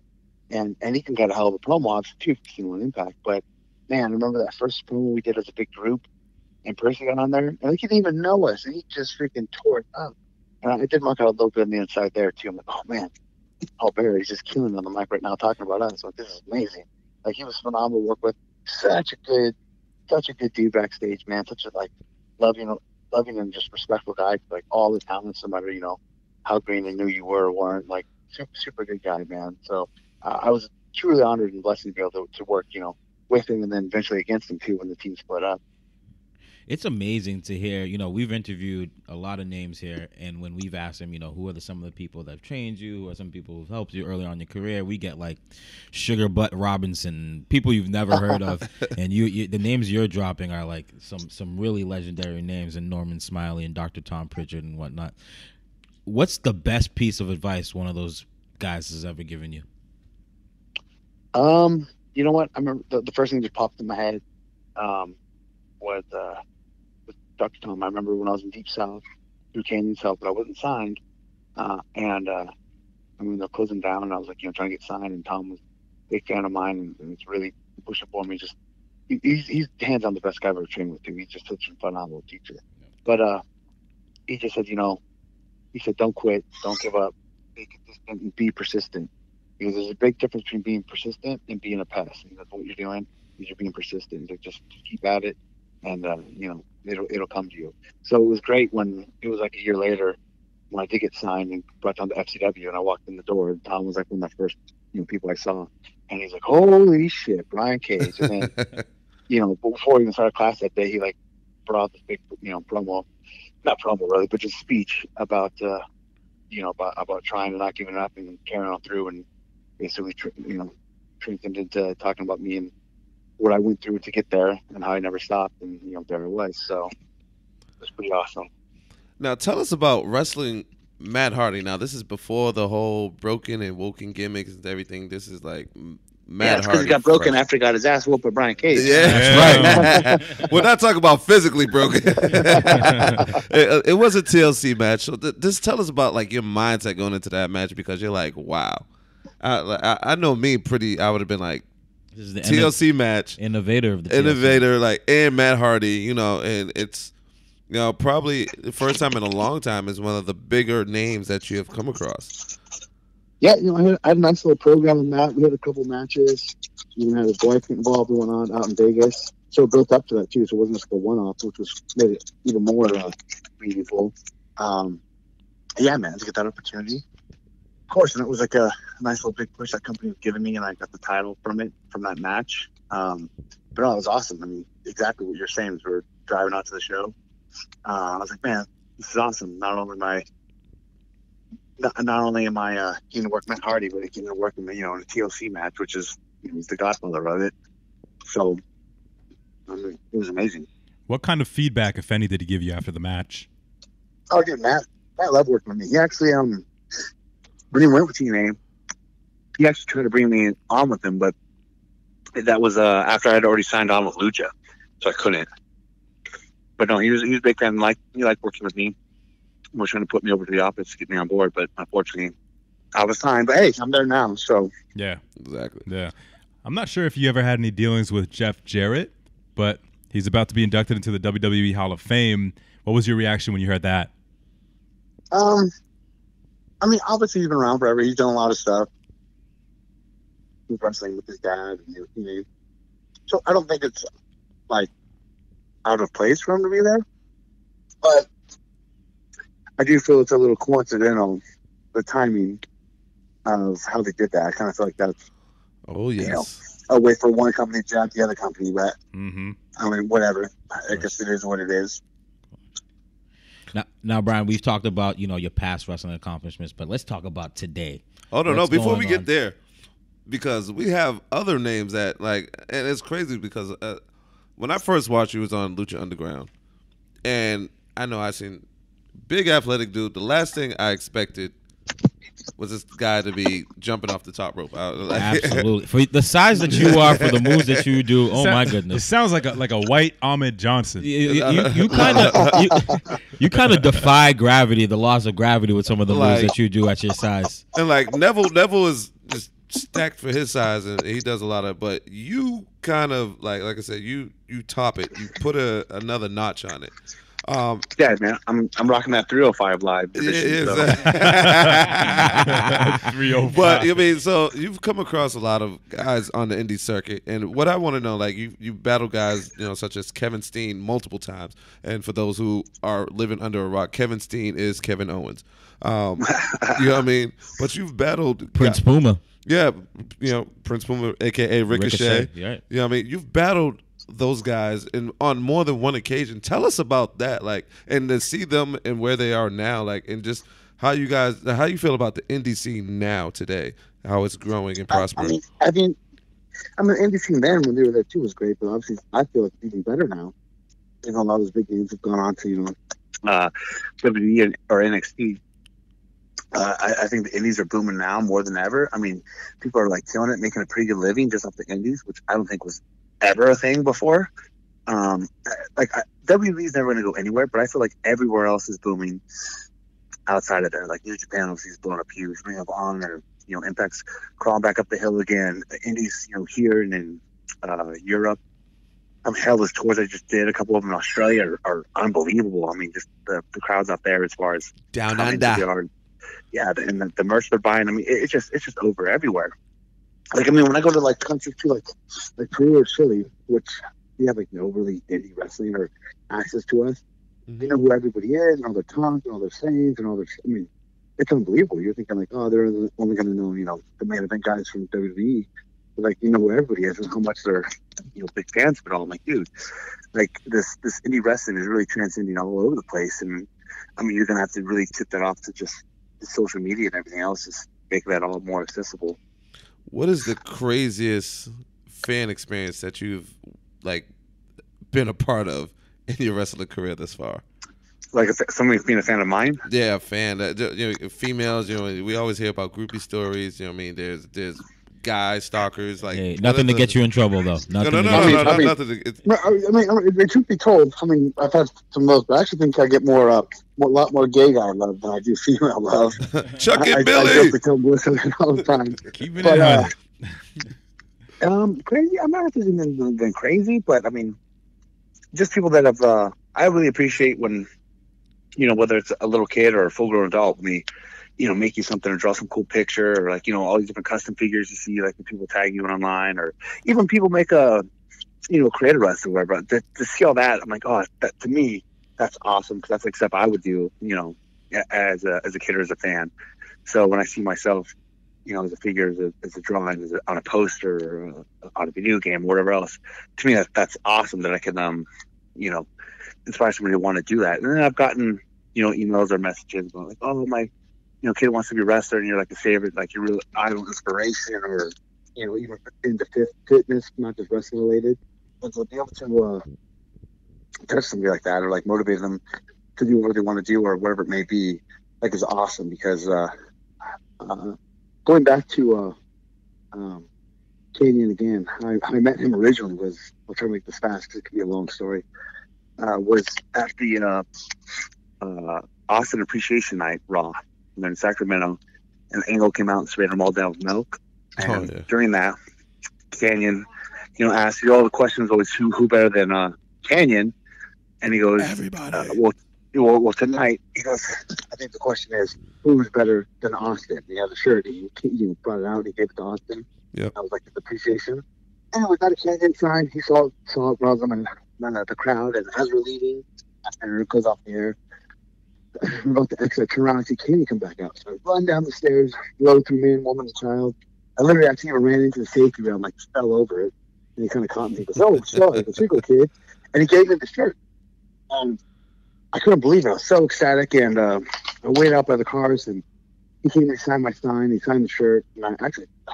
G: And Ethan got a hell of a promo, obviously, too, for Impact. But man, I remember that first promo we did as a big group. And Percy got on there, and he didn't even know us, and he just freaking tore it up. And I did mark out a little bit on the inside there, too. I'm like, oh, man, Paul Bearer, he's just killing on the mic right now talking about us. Like, this is amazing. He was phenomenal to work with. Such a good dude backstage, man. Such a, loving and just respectful guy. All the talents, no matter, how green they knew you were or weren't. Super good guy, man. So I was truly honored and blessed to be able to work, with him and then eventually against him, too, when the team split up.
F: It's amazing to hear, we've interviewed a lot of names here, and when we've asked them, who are some of the people that have trained you, or some people who've helped you early on in your career, we get Sugar Butt Robinson, people you've never heard of, and you the names you're dropping are some really legendary names, and Norman Smiley and Dr. Tom Pritchard and whatnot. What's the best piece of advice one of those guys has ever given you?
G: You know what? I remember the first thing that popped in my head was Dr. Tom. I remember when I was in Deep South through Kanyon South, but I wasn't signed. They're closing down, and I was trying to get signed, and Tom was a big fan of mine, and it's really pushing for me. He's hands on the best guy I've ever trained with, too. He's just such a phenomenal teacher. But he just said, he said, don't quit, don't give up, be consistent, and be persistent. Because there's a big difference between being persistent and being a pest. And that's what you're doing, is you're being persistent. Just keep at it, and it'll come to you. So it was great when it was a year later when I did get signed and brought down to FCW, and I walked in the door, and Tom was one of the first people I saw, and he's like, "Holy shit, Brian Cage!" And then before we even started class that day, he brought out this big promo, not promo really, but just speech about about trying and not giving up and carrying on through, and basically tricked him into talking about me and what I went through to get there and how I never stopped, and there I was. So it was pretty awesome.
C: Now tell us about wrestling Matt Hardy. Now this is before the whole broken and woken gimmicks and everything. This is like Matt Hardy.
G: He got broken after he got his ass whooped by Brian Cage.
C: Yeah, that's right. We're not talking about physically broken. It was a TLC match. So just tell us about like your mindset going into that match, because you're like, wow. I know me pretty. I would have been like, this is the TLC match,
F: innovator of the
C: innovator, TLC. Like, and Matt Hardy, and it's probably the first time in a long time is one of the bigger names that you have come across.
G: Yeah, I had a nice little program in that. We had a couple matches. Even had his wife involved going on out in Vegas. So it built up to that too. So it wasn't just a one-off, which made it even more meaningful. Yeah, man, to get that opportunity. Of course, and it was like a nice little big push that company was giving me, and I got the title from that match. But no, it was awesome. I mean, exactly what you're saying is we're driving out to the show. I was like, man, this is awesome. Not only am I getting to work Matt Hardy, but getting to work in in a TLC match, which is he's the godfather of it. So it was amazing.
E: What kind of feedback, if any, did he give you after the match?
G: Oh, dude, Matt loved working with me. He actually when he went with TNA, he actually tried to bring me on with him, but that was after I had already signed on with Lucha, so I couldn't. But no, he was a big fan. He liked working with me. He was trying to put me over to the office to get me on board, but unfortunately, I was signed. But hey, I'm there now, so
E: yeah,
C: exactly.
E: Yeah, I'm not sure if you ever had any dealings with Jeff Jarrett, but he's about to be inducted into the WWE Hall of Fame. What was your reaction when you heard that?
G: I mean, obviously he's been around forever. He's done a lot of stuff. He's wrestling with his dad, and so I don't think it's like out of place for him to be there. But I do feel it's a little coincidental, the timing of how they did that. I kind of feel like that's a way for one company to jump the other company, but I mean, whatever. I guess it is what it is.
F: Now, Brian, we've talked about your past wrestling accomplishments, but let's talk about today.
C: Oh no, before we get there, because we have other names that and it's crazy because when I first watched you, it was on Lucha Underground, and I know I seen big athletic dude. The last thing I expected was this guy to be jumping off the top rope.
F: Absolutely, for the size that you are, for the moves that you do. Oh my goodness,
E: it sounds like a white Ahmed Johnson.
F: You kind of defy gravity, the laws of gravity, with some of the moves that you do at your size.
C: And Neville is just stacked for his size, and he does a lot of. But you kind of like I said, you top it. You put another notch on it.
G: Yeah, man, I'm rocking that 305 live division. So.
E: 305.
C: But I mean, so you've come across a lot of guys on the indie circuit, and what I want to know, like you battle guys, such as Kevin Steen multiple times. And for those who are living under a rock, Kevin Steen is Kevin Owens. You know what I mean? But you've battled
F: Prince Puma.
C: Yeah, Prince Puma, aka Ricochet.
F: Yeah.
C: You know what I mean? You've battled those guys on more than one occasion. Tell us about that, and to see them and where they are now, and just how you feel about the indie scene now today, how it's growing and prospering.
G: I mean, the indie scene then when they were there too was great, but obviously I feel it's even better now. A lot of those big names have gone on to WWE or NXT. I think the indies are booming now more than ever. I mean, people are killing it, making a pretty good living just off the indies, which I don't think was ever a thing before. WWE is never going to go anywhere, but I feel like everywhere else is booming outside of there. Like New Japan is blowing up huge, Ring of Honor, Impact's crawling back up the hill again. The indies, here and in Europe. Hell, those tours I just did, a couple of them in Australia are unbelievable. I mean, just the crowds out there as far as
C: down under.
G: Yeah, and the merch they're buying. I mean, it's just over everywhere. When I go to countries too, like Peru or Chile, which we have no really indie wrestling or access to us, they know who everybody is and all their tongues and all their sayings and all their. I mean, it's unbelievable. You're thinking they're only going to know the main event guys from WWE, but who everybody is and how much they're big fans of it all. I'm like, dude, this indie wrestling is really transcending all over the place, and I mean, you're gonna have to really tip that off to just the social media and everything else, just make that all more accessible.
C: What is the craziest fan experience that you've like been a part of in your wrestling career thus far?
G: Like somebody being a fan of mine?
C: Yeah, a fan. Females, we always hear about groupie stories. You know what I mean? There's guy stalkers. Like,
F: hey, nothing to get you in trouble, though.
C: Nothing.
G: Truth be told, I've had some of those, but I actually think I get a lot more gay guy love than I do female love.
C: Chuck and Billy.
G: I joke with Tom Wilson all the time.
E: Keeping it on.
G: Crazy. I'm not even been crazy, but I mean, just people that have. I really appreciate when, whether it's a little kid or a full-grown adult, make you something or draw some cool picture, or like, all these different custom figures you see, like when people tag you online, or even people make a creative wrestler or whatever. To see all that, I'm like, oh, that to me, that's awesome, because that's like stuff I would do, as a kid or as a fan. So when I see myself, as a figure, as a drawing, on a poster, or on a video game, or whatever else, to me that's awesome that I can, inspire somebody to want to do that. And then I've gotten, emails or messages about like, oh, my kid wants to be a wrestler, and you're like a favorite, like your real idol inspiration, or even into fitness, not just wrestling related. But to be able to touch somebody like that, or like motivate them to do what they want to do, or whatever it may be, like, is awesome. Because going back to Kanyon again, I met him originally I'll try to make this fast because it could be a long story. Was at the Austin Appreciation Night Raw in Sacramento, and Angle came out and sprayed them all down with milk. And during that, Kanyon, asked all the questions always who better than Kanyon, and he goes,
C: everybody.
G: Well, tonight, he goes, I think the question is, who's better than Austin? He had a shirt, he brought it out, he gave it to Austin.
C: Yep.
G: That was like his appreciation. And we got a Kanyon sign. He saw it around them and the crowd, and as we're leaving, after it goes off the air, we're about to exit, turn around and see Kanyon come back out. So I run down the stairs, rode through man, woman, and child. I literally actually even ran into the safety rail, like fell over it, and he kind of caught me. He goes, "Oh, sorry, the Chico kid," and he gave me the shirt. I couldn't believe it. I was so ecstatic, and I waited out by the cars, and he came and signed my sign. He signed the shirt, and I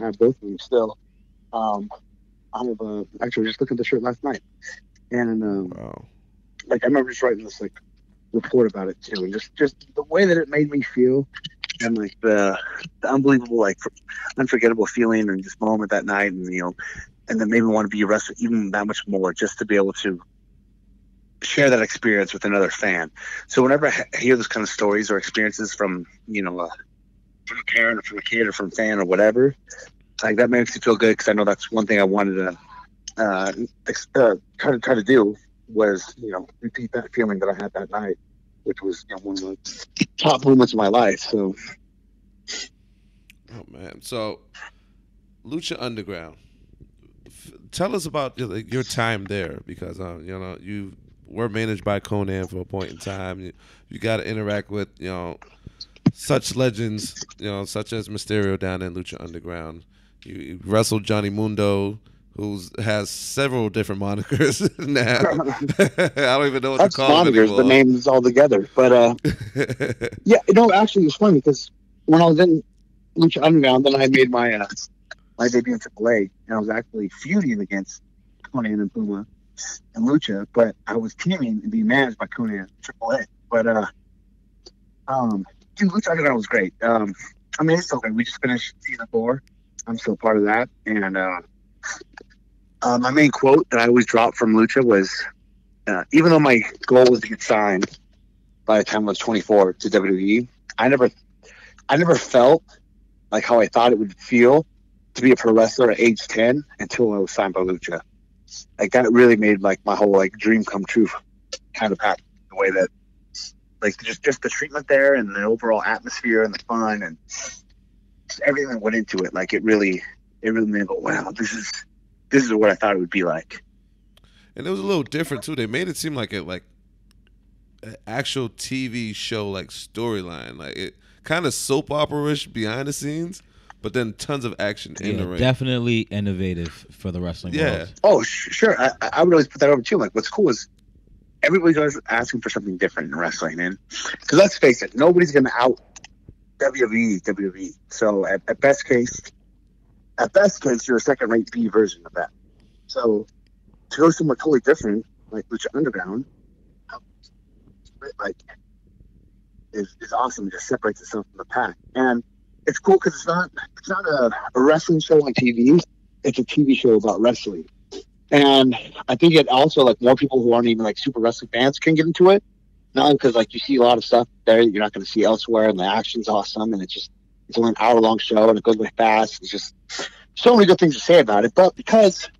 G: have both of them still. Actually just looked at the shirt last night, and
C: wow.
G: Like I remember just writing this like report about it too, and just the way that it made me feel, and like the unbelievable, like unforgettable feeling and just moment that night, and and then made me want to be a wrestler even that much more, just to be able to share that experience with another fan. So whenever I hear those kind of stories or experiences from from a parent or from a kid or from a fan or whatever, like that makes me feel good, because I know that's one thing I wanted to try to do was repeat that feeling that I had that night, which was one of the top moments of my life. So,
C: oh man, so Lucha Underground. Tell us about your time there, because you were managed by Konnan for a point in time. You got to interact with such legends, such as Mysterio down in Lucha Underground. You wrestled Johnny Mundo, who has several different monikers now. I don't even know what to call him anymore.
G: The names all together, but actually it was funny, because when I was in Lucha Underground, then I made my debut in AAA, and I was actually feuding against Konnan and Puma and Lucha, but I was teaming and being managed by Konnan and AAA. But dude, Lucha Underground was great. It's so good. We just finished season 4. I'm still part of that, and my main quote that I always drop from Lucha was, even though my goal was to get signed by the time I was 24 to WWE, I never felt like how I thought it would feel to be a pro wrestler at age 10 until I was signed by Lucha. Like that really made like my whole like dream come true kind of happen, the way that like just the treatment there and the overall atmosphere and the fun and just everything that went into it. Like it really made me go, wow, this is what I thought it would be like.
C: And it was a little different too. They made it seem like an actual TV show, like storyline, like it kind of soap opera-ish behind the scenes, but then tons of action in the ring.
F: Definitely innovative for the wrestling world.
G: Oh, sure. I would always put that over too. Like, what's cool is everybody's always asking for something different in wrestling, and because let's face it, nobody's gonna out WWE. So at best case, you're a second-rate B version of that. So to go somewhere totally different, like Lucha Underground, like is awesome. It just separates itself from the pack, and it's cool because it's not a wrestling show on TV. It's a TV show about wrestling, and I think it also, like, more people who aren't even like super wrestling fans can get into it. Not because, like, you see a lot of stuff there you're not going to see elsewhere, and the action's awesome, and it's only an hour-long show, and it goes way fast. It's just so many good things to say about it. But because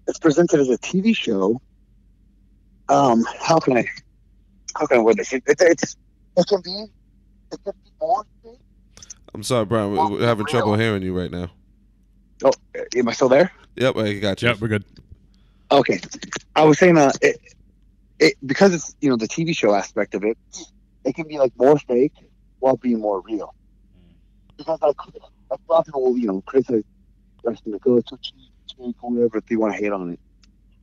G: it's presented as a TV show, how can I word this? It can be more.
C: I'm sorry, Brian. We're having trouble hearing you right now.
G: Oh, am I still there?
C: Yep, I got you.
E: Yep, we're good.
G: Okay, I was saying it because it's, you know, the TV show aspect of it, it can be like more fake while being more real. Because like a lot of people will, you know, criticize wrestling, like, oh, it's too cheap, it's fake, or whatever, if they want to hate on it.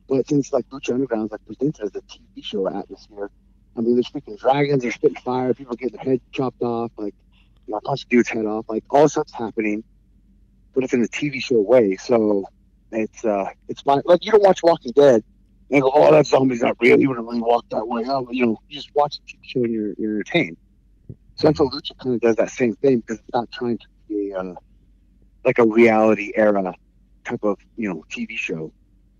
G: But since like Lucha Underground is like presented as a TV show atmosphere, I mean, there's freaking dragons, they're spitting fire, people are getting their head chopped off, like, you know, punch a dude's head off, like all stuff's happening, but it's in a TV show way. So it's fine. Like, you don't watch Walking Dead and go, oh, that zombie's not real. You wouldn't really walk that way. Oh, you know, you just watch the TV show and you're entertained. Central Lucha kind of does that same thing because it's not trying to be like a reality era type of, you know, TV show.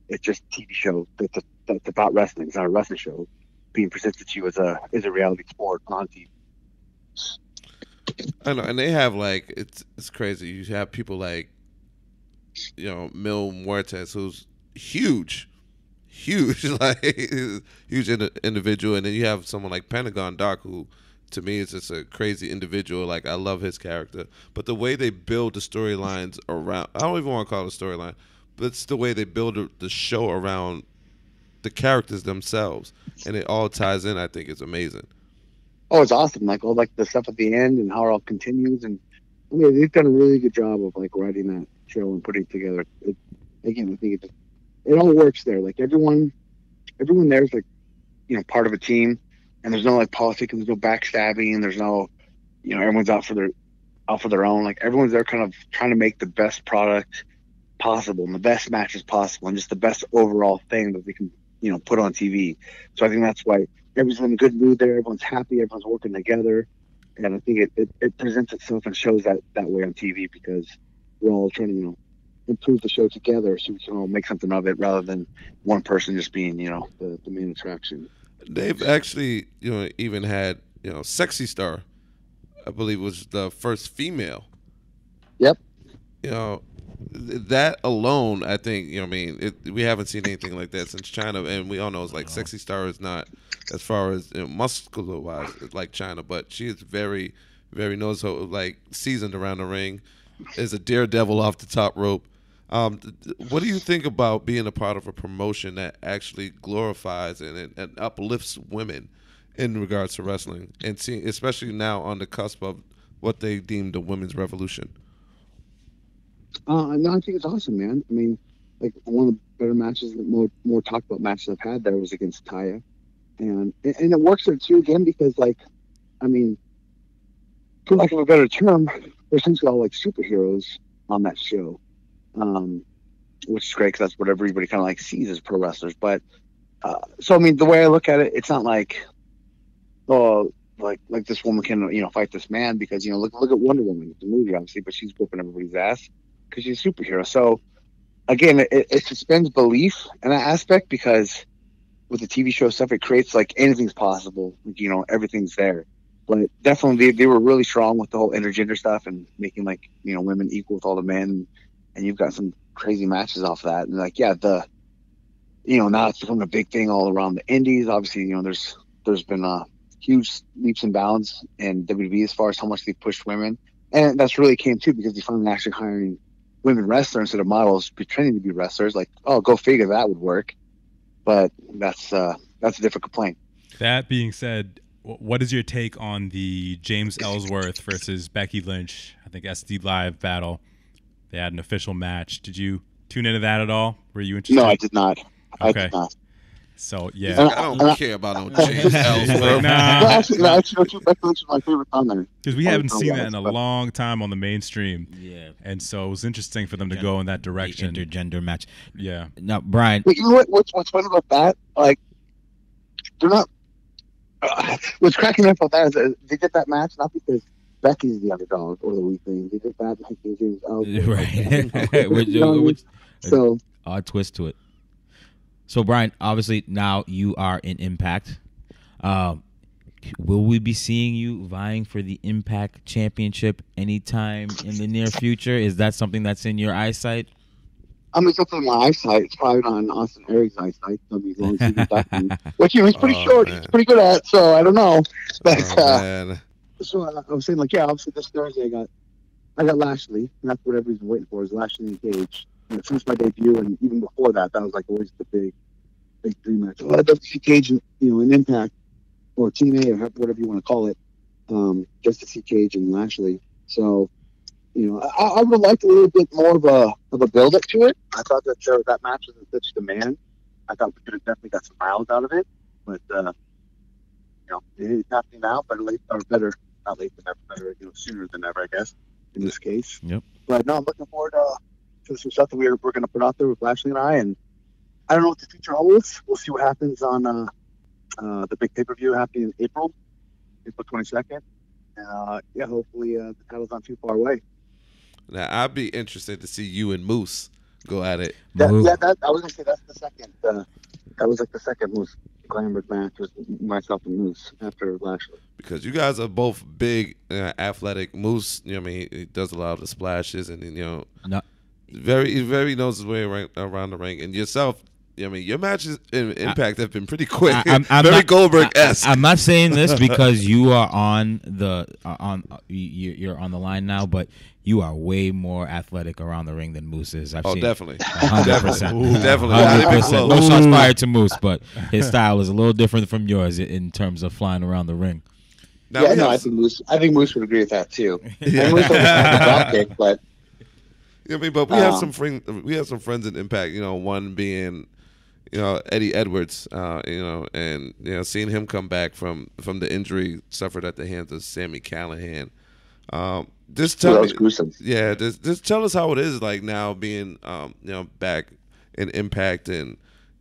G: It's just a TV show that's about wrestling. It's not a wrestling show being presented to you as a reality sport on TV.
C: I know, and they have, like, it's crazy. You have people like, you know, Mil Muertes, who's huge, like huge individual, and then you have someone like Pentagon Doc, who to me is just a crazy individual. Like, I love his character, but the way they build the storylines around, I don't even want to call it a storyline, but it's the way they build the show around the characters themselves, and it all ties in. I think it's amazing.
G: Oh, it's awesome! Like all like the stuff at the end and how it all continues, and I mean, they've done a really good job of like writing that show and putting it together. Again, I think it all works there. Like everyone there's like, you know, part of a team, and there's no like politics, and there's no backstabbing, and there's no, you know, everyone's out for their own. Like everyone's there, kind of trying to make the best product possible and the best matches possible, and just the best overall thing that they can, you know, put on TV. So I think that's why everyone's in a good mood there. Everyone's happy. Everyone's working together. And I think it presents itself and shows that way on TV because we're all trying to, you know, improve the show together so we can all make something of it rather than one person just being, you know, the main attraction.
C: They've actually, you know, even had, you know, Sexy Star, I believe was the first female.
G: Yep.
C: You know, that alone, I think, you know, I mean, we haven't seen anything like that since China, and we all know it's like Sexy Star is not, as far as, you know, muscular wise, like China, but she is very, very noticeable, like seasoned around the ring, is a daredevil off the top rope. What do you think about being a part of a promotion that actually glorifies and uplifts women in regards to wrestling, and seeing, especially now on the cusp of what they deem the women's revolution?
G: No, I think it's awesome, man. I mean, like one of the better matches, the more talked about matches I've had there was against Taya, and it works there too again because, like, I mean, for lack of a better term, they're essentially all like superheroes on that show, which is great because that's what everybody kind of like sees as pro wrestlers. But so I mean, the way I look at it, it's not like, oh, like this woman can, you know, fight this man because, you know, look at Wonder Woman, the movie obviously, but she's whooping everybody's ass because she's a superhero. So again, it suspends belief in that aspect because with the TV show stuff, it creates like anything's possible, you know, everything's there. But definitely they were really strong with the whole intergender stuff and making, like, you know, women equal with all the men, and you've got some crazy matches off that. And like, yeah, you know, now it's become a big thing all around the indies. Obviously, you know, there's been huge leaps and bounds in WWE as far as how much they pushed women, and that's really came too because they finally actually hiring women wrestlers instead of models pretending to be wrestlers. Like, oh, go figure, that would work. But that's a different complaint.
E: That being said, what is your take on the James Ellsworth versus Becky Lynch, I think, SD Live battle? They had an official match. Did you tune into that at all? Were you interested?
G: No, I did not.
E: Okay.
G: I did not.
E: So yeah,
C: I don't care about no James Ellsworth.
G: Actually, that's my favorite song there.
E: Because we haven't seen that in a long time on the mainstream.
F: Yeah.
E: And so it was interesting for them to go in that direction.
F: The intergender match.
E: Yeah.
F: Now, Brian.
G: But you know what's funny about that? Like, they're not. What's cracking up about that is that they did that match not because Becky's the underdog or the weak thing. They did that because James
F: Right.
G: So
F: odd twist to it. So, Brian, obviously now you are in Impact. Will we be seeing you vying for the Impact Championship anytime in the near future? Is that something that's in your eyesight?
G: I mean, it's up on my eyesight. It's probably not on Austin Aries' eyesight. I mean, as long as he can duck me, which he's pretty short.
C: Man.
G: He's pretty good at. So I don't know. But
C: Man.
G: so I was saying, like, yeah, obviously this Thursday I got Lashley, and that's what everybody's waiting for is Lashley and Cage. And since my debut, and even before that, that was like always the big dream match. I'd love to see Cage, in Impact or Team A or whatever you want to call it, just to see Cage and Lashley. So, I would have liked a little bit more of a build up to it. I thought that match was in such demand. I thought we could have definitely got some miles out of it, but it's happening now. But better, not late than never. Better, sooner than ever, I guess. In this case,
F: Yep.
G: But no, I'm looking forward to some stuff that we're going to put out there with Lashley and I don't know what the future holds. We'll see what happens on the big pay-per-view happening in April 22nd. Hopefully the title's not too far away.
C: Now, I'd be interested to see you and Moose go at it.
G: I was going to say that's the second. That was like the second most glamorous match was myself and Moose after Lashley.
C: Because you guys are both big, athletic. Moose, he does a lot of the splashes and, he very knows his way around the ring. And yourself, your matches in Impact have been pretty quick. Very Goldberg-esque.
F: I'm not saying this because you are on you're on the line now, but you are way more athletic around the ring than Moose is. I've seen
C: definitely.
F: 100%.
C: Definitely.
F: 100%. No shots fired to Moose, but his style is a little different from yours in terms of flying around the ring.
C: Now,
G: I think Moose would agree with that too. Yeah. Moose doesn't have the drop kick, but
C: but we have some friends. We have some friends in Impact. One being, Eddie Edwards. And seeing him come back from the injury suffered at the hands of Sami Callihan. Just tell me,
G: gruesome.
C: Yeah, just tell us how it is like now being back in Impact and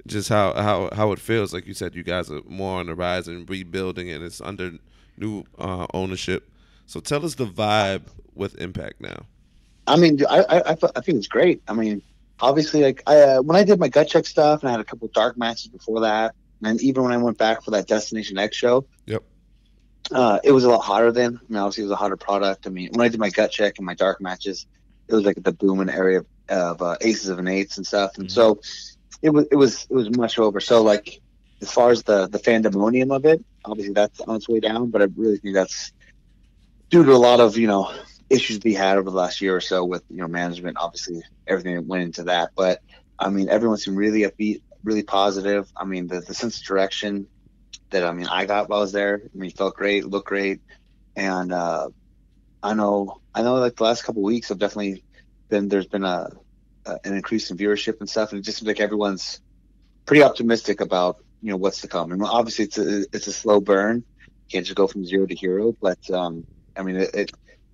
C: just how it feels. Like you said, you guys are more on the rise and rebuilding, and it's under new ownership. So tell us the vibe with Impact now.
G: I mean, I think it's great. I mean, obviously, like when I did my gut check stuff, and I had a couple dark matches before that, and even when I went back for that Destination X show,
C: yep,
G: it was a lot hotter then. I mean, obviously, it was a hotter product. I mean, when I did my gut check and my dark matches, it was like the booming area of aces of an eights and stuff, and so it was much over. So like, as far as the fandemonium of it, obviously that's on its way down, but I really think that's due to a lot of issues we had over the last year or so with management, obviously everything that went into that. But I mean, everyone seemed really upbeat, really positive. I mean, the sense of direction that I got while I was there. I mean, felt great, looked great, and I know like the last couple of weeks have definitely there's been an increase in viewership and stuff, and it just seems like everyone's pretty optimistic about what's to come. And obviously it's a slow burn. You can't just go from zero to hero, but I mean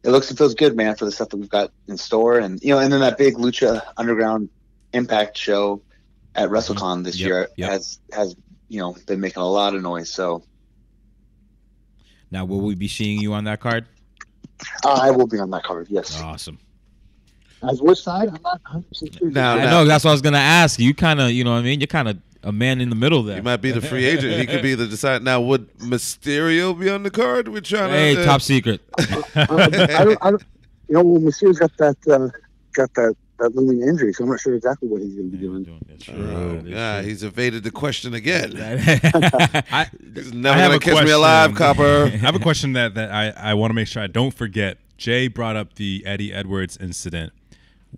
G: it looks and feels good, man, for the stuff that we've got in store. And, and then that big Lucha Underground Impact show at WrestleCon this year has been making a lot of noise. So
F: now, will we be seeing you on that card?
G: I will be on that card, yes.
F: Awesome.
G: As which side? I'm not 100% sure.
F: I know, that's what I was going to ask. You kind of, you're kind of a man in the middle there.
C: He might be the free agent. He could be the decider. Now, would Mysterio be on the card? We're trying
F: to. Top secret.
G: I don't. Mysterio's got that looming injury, so I'm not sure exactly what he's going to be doing.
F: That's true.
C: He's evaded the question again.
E: He's
C: never going to catch me alive, Copper.
E: I have a question that I want to make sure I don't forget. Jay brought up the Eddie Edwards incident.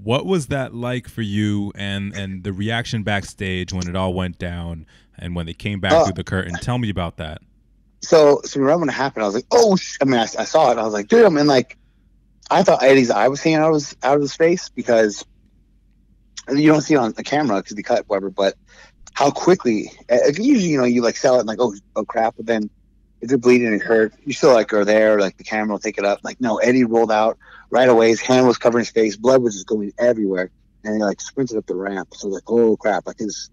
E: What was that like for you and the reaction backstage when it all went down and when they came back through the curtain? Tell me about that.
G: So remember when it happened, I was like, oh, I saw it. I was like, dude, I thought Eddie's eye was hanging out of his face because you don't see it on the camera because he cut whatever, but how quickly, usually, you like sell it and like, oh crap, but then if you're bleeding and hurt, you still like are there, like the camera will take it up. Like, no, Eddie rolled out right away. His hand was covering his face. Blood was just going everywhere. And he like sprinted up the ramp. So like, oh crap, like he's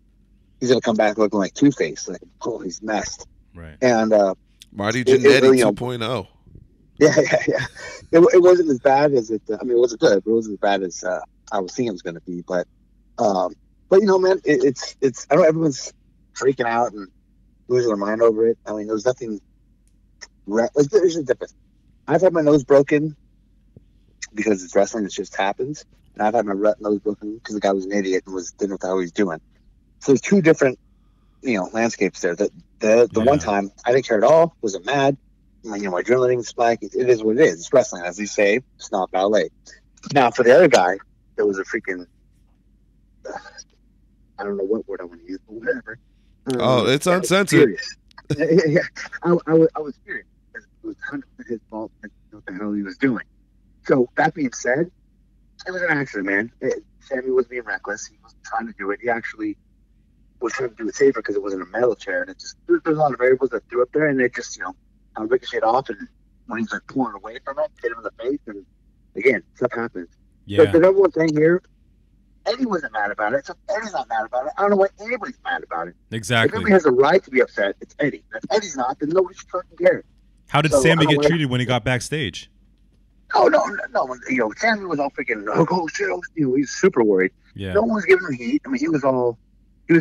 G: going to come back looking like Two-Face. Like, oh, he's messed.
E: Right.
G: And
C: Marty Jannetty 2.0.
G: Yeah. It wasn't as bad as it, it wasn't good, but it wasn't as bad as I was thinking it was going to be. But man, it's I know everyone's freaking out and losing their mind over it. I mean, there's nothing. Like, there's a difference. I've had my nose broken because it's wrestling; it just happens. And I've had my nose broken because the guy was an idiot and didn't know what the hell he was doing. So there's two different, landscapes there. The one time I didn't care at all, wasn't mad. My adrenaline spike. It is what it is. It's wrestling, as they say. It's not ballet. Now for the other guy, there was a freaking. I don't know what word I want to use, but whatever.
C: It's uncensored.
G: Yeah. I was furious. It was 100% his fault. And what the hell he was doing. So that being said, it was an accident, man. Sami was being reckless. He wasn't trying to do it. He actually was trying to do it safer because it wasn't a metal chair, and it just there's a lot of variables that threw up there, and it just ricocheted off, and when he's like pulling away from it, hit him in the face, and again, stuff happens.
E: Yeah.
G: But the number one thing here, Eddie wasn't mad about it, so Eddie's not mad about it. I don't know why anybody's mad about it.
E: Exactly.
G: If anybody has a right to be upset, it's Eddie. If Eddie's not, then nobody should fucking care.
E: How did Sami get treated when he got backstage?
G: Oh, no. Sami was all freaking, oh shit, he's super worried.
E: Yeah.
G: No one was giving him heat. I mean, he was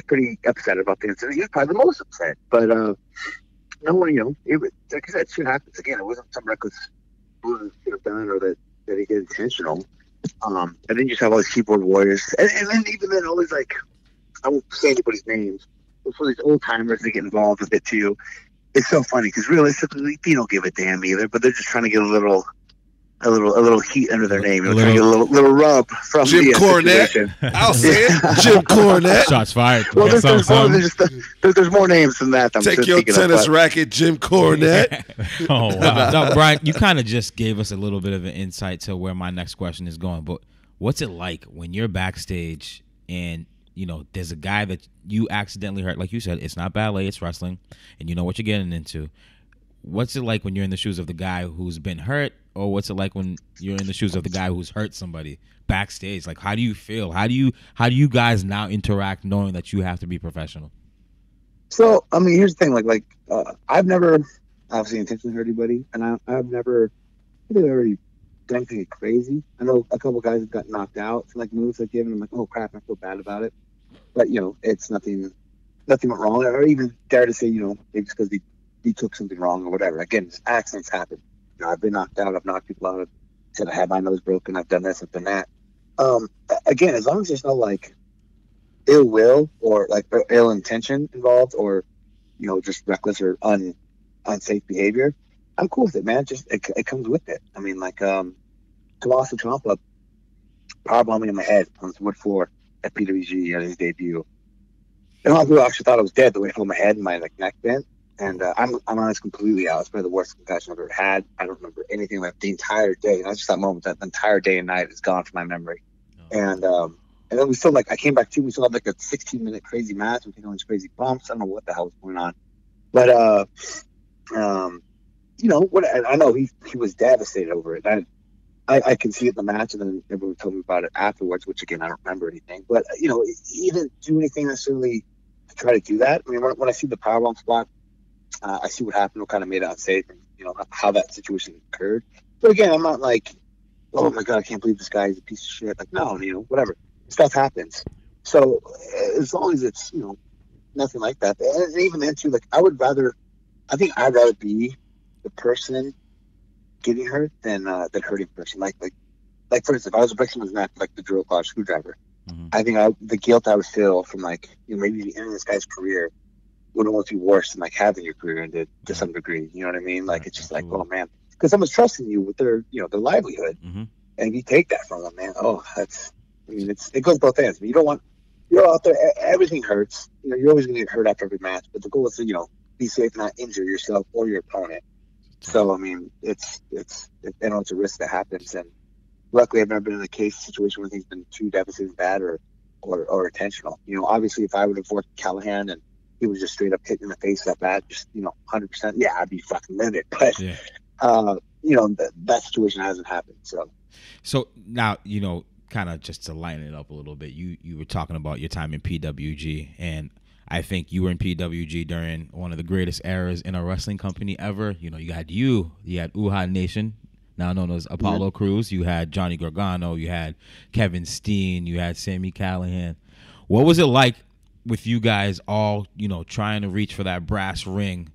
G: pretty upset about the incident. He was probably the most upset. But no one, like I said, shit happens. Again, it wasn't some reckless move that he could have done or that he did intentional. And then you just have all these keyboard warriors. And then even then, always like, I won't say anybody's names, but for these old timers that get involved with it too, it's so funny because realistically, they don't give a damn either, but they're just trying to get a little heat under their name. Trying to get a little rub from
C: Jim
G: the
C: Cornette.
G: situation.
C: I'll say it. Jim Cornette.
E: Shots fired.
G: Well, there's more names than that.
C: Take your tennis racket, Jim Cornette.
E: Oh, wow.
F: No, Brian, you kind of just gave us a little bit of an insight to where my next question is going. But what's it like when you're backstage and there's a guy that you accidentally hurt? Like you said, it's not ballet, it's wrestling, and you know what you're getting into. What's it like when you're in the shoes of the guy who's been hurt, or what's it like when you're in the shoes of the guy who's hurt somebody backstage? Like, how do you feel? How do you guys now interact knowing that you have to be professional?
G: So, I mean, here's the thing. Like, I've never obviously intentionally hurt anybody, and I've never really done anything crazy. I know a couple guys have got knocked out for like moves I've given. I'm like, oh crap, I feel bad about it. But it's nothing went wrong, or even dare to say, maybe just because he took something wrong or whatever. Again, accidents happen. I've been knocked out. I've knocked people out. I've said I had my nose broken. I've done this. I've done that. Again, as long as there's no like ill will or like ill intention involved, or just reckless or unsafe behavior, I'm cool with it, man. Just it comes with it. I mean, like Tommaso Ciampa powerbombed me in my head on the wood floor at PWG at his debut. And a lot of people actually thought I was dead the way I held my head and my neck bent. And I'm honest, completely out. It's probably the worst concussion I've ever had. I don't remember anything about the entire day. Not just that moment. That entire day and night is gone from my memory. Oh. And then we still I came back too. We still had like a 16-minute crazy match. We taking all these crazy bumps. I don't know what the hell was going on. But what I know he was devastated over it. I can see it in the match, and then everyone told me about it afterwards. Which again, I don't remember anything. But he didn't do anything necessarily to try to do that. I mean, when I see the powerbomb spot. I see what happened, what kind of made it unsafe, and how that situation occurred. But again, I'm not like, oh my god, I can't believe this guy is a piece of shit. Like, no, whatever. Stuff happens. So as long as it's nothing like that, and even then too, like I think I'd rather be the person getting hurt than hurting the person. Like for instance, if I was a victim of that, like the drill claw screwdriver, I think the guilt I would feel from maybe the end of this guy's career would almost be worse than having your career ended to some degree. You know what I mean? Like, it's just like, oh man, because someone's trusting you with their, their livelihood, and you take that from them, man. Oh, it goes both ends. I mean, you're out there, everything hurts. You're always going to get hurt after every match, but the goal is to, be safe, not injure yourself or your opponent. So, I mean, it's a risk that happens. And luckily I've never been in a situation where things been too devastating bad, or or intentional. Obviously, if I would have worked Callihan and he was just straight up hitting in the face that bad, just 100%, yeah, I'd be fucking livid. But that situation hasn't happened. So
F: now kind of just to lighten it up a little bit, you were talking about your time in PWG, and I think you were in PWG during one of the greatest eras in a wrestling company ever. You had Uhaa Nation, now known as Apollo Crews. You had Johnny Gargano. You had Kevin Steen. You had Sami Callihan. What was it like with you guys all, trying to reach for that brass ring?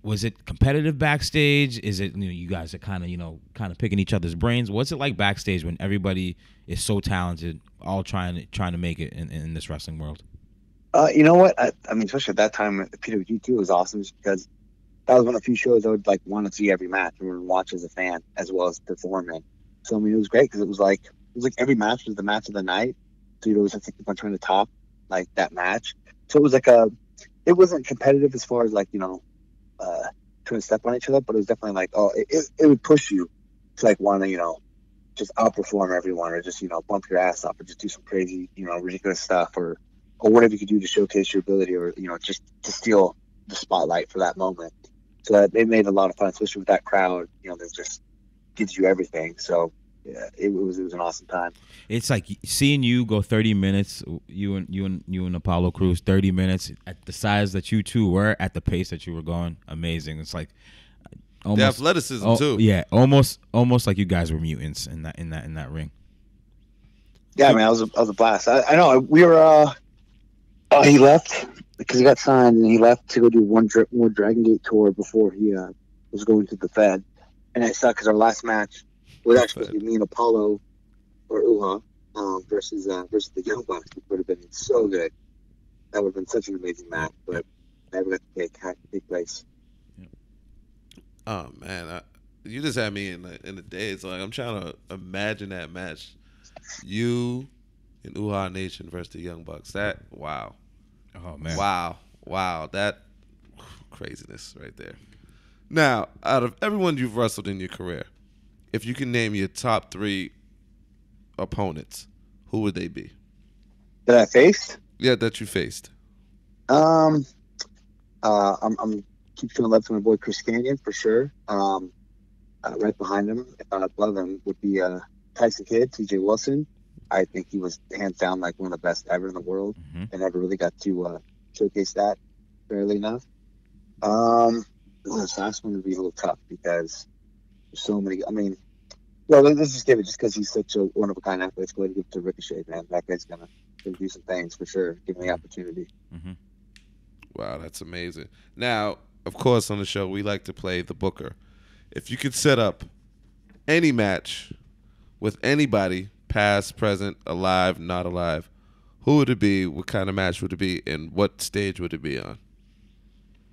F: Was it competitive backstage? Is it, you guys are kind of picking each other's brains? What's it like backstage when everybody is so talented, all trying to make it in this wrestling world?
G: You know what? I mean, especially at that time, the PWG too was awesome just because that was one of the few shows I would want to see every match and watch as a fan as well as perform in. So I mean, it was great because it was like every match was the match of the night. So you'd always have to keep on trying to top that match. So it was it wasn't competitive as far as trying to step on each other, but it was definitely it would push you to want to just outperform everyone or just bump your ass up or just do some crazy ridiculous stuff or whatever you could do to showcase your ability or just to steal the spotlight for that moment. So it made a lot of fun, especially with that crowd that just gives you everything. So yeah, it was an awesome time.
F: It's like seeing you go 30 minutes, you and Apollo Crews, 30 minutes at the size that you two were, at the pace that you were going. Amazing. It's like almost
C: the athleticism too.
F: Yeah, almost like you guys were mutants in that ring.
G: Yeah, man, I was a blast. I know we were. He left because he got signed, and he left to go do one more Dragon Gate tour before he was going to the Fed. And it sucked because our last match was actually supposed to be me and Apollo or Uhaa versus the Young Bucks, which would have been so good. That would have been such an amazing match, but never got to take place.
C: Oh man, you just had me in the days. I'm trying to imagine that match. You and Uhaa Nation versus the Young Bucks. Wow.
F: Oh man.
C: Wow. That craziness right there. Now, out of everyone you've wrestled in your career, if you can name your top 3 opponents, who would they be?
G: That I faced?
C: Yeah, that you faced.
G: I'm keep showing love to my boy Chris Kanyon for sure. Right behind him, if I love him, would be Tyson Kidd, TJ Wilson. I think he was hands down one of the best ever in the world, and never really got to showcase that fairly enough. This last one would be a little tough because there's so many. I mean, well, let's just give it just because he's such a one of a kind athlete. Let's go ahead and give it to Ricochet, man. That guy's gonna do some things for sure. Give him the opportunity.
F: Mm-hmm.
C: Wow, that's amazing. Now, of course, on the show we like to play the booker. If you could set up any match with anybody, past, present, alive, not alive, who would it be? What kind of match would it be? And what stage would it be on?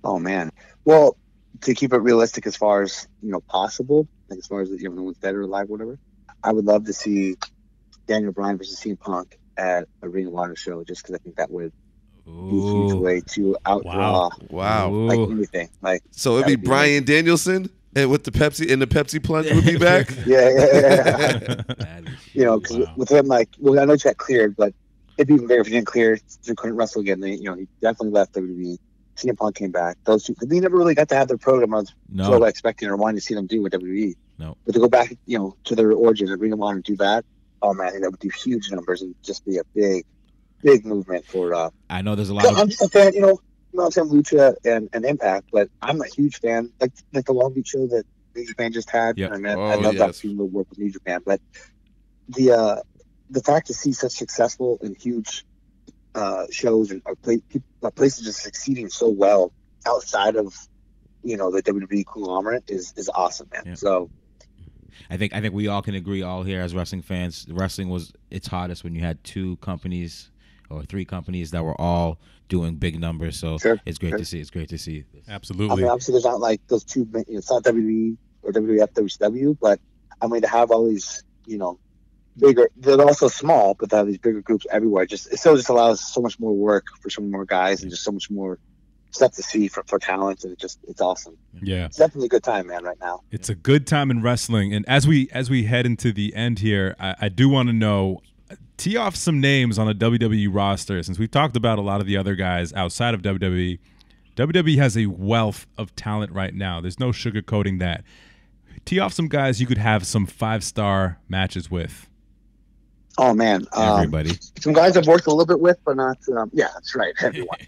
G: Oh man. Well, to keep it realistic as far as possible, as far as no one's dead or alive, whatever, I would love to see Daniel Bryan versus CM Punk at a Ring of Honor show, just because I think that would be a huge way to outdraw anything.
C: So it'd be Bryan Danielson. And with the Pepsi plunge would be back.
G: Yeah. Cause with him, I know he got cleared, but it'd be even better if he didn't clear. He couldn't wrestle again. He definitely left WWE. CM Punk came back. Those two, they never really got to have their program I was so expecting or wanting to see them do with WWE.
F: No,
G: but to go back, to their origins and bring them on and do that, oh man, I think that would do huge numbers and just be a big movement for.
F: I know there's a lot.
G: I'm a fan, I'm saying Lucha and Impact, but I'm a huge fan. Like the Long Beach show that New Japan just had.
C: Yep.
G: I mean, I love that team to work with New Japan, but the fact to see such successful and huge shows and places just succeeding so well outside of the WWE conglomerate is awesome, man. Yeah. So
F: I think we all can agree, all here as wrestling fans, wrestling was its hottest when you had 2 companies or 3 companies that were all doing big numbers. So it's great to see. It's great to see.
E: Absolutely.
G: I mean, obviously there's not those 2. It's not WWE or WWF, WCW, but I mean to have all these bigger, they're also small, but they have these bigger groups everywhere. It still just allows so much more work for so many more guys and just so much more stuff to see for talent, and it's awesome.
E: Yeah,
G: it's definitely a good time, man. Right now,
E: it's a good time in wrestling. And as we head into the end here, I do want to know, tee off some names on a WWE roster. Since we've talked about a lot of the other guys outside of WWE, WWE has a wealth of talent right now. There's no sugarcoating that. Tee off some guys you could have some 5-star matches with.
G: Oh man,
F: Everybody.
G: Some guys I've worked a little bit with, but not. Yeah, that's right, everyone.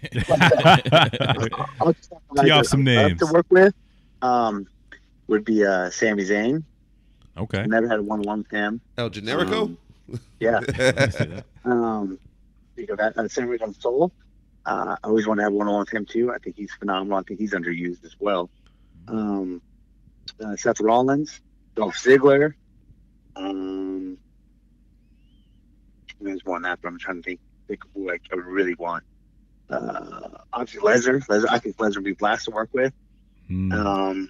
E: Tee off some names
G: to work with. Would be Sami Zayn.
E: Okay.
G: Never had a one-on-one with him.
C: El Generico.
G: Yeah. You go that Sami Zayn Soul. I always want to have one-on-one with him too. I think he's phenomenal. I think he's underused as well. Seth Rollins, Dolph Ziggler. There's one that, but I'm trying to think of who I really want. Obviously Lesnar. I think Lesnar would be blast to work with. I mean,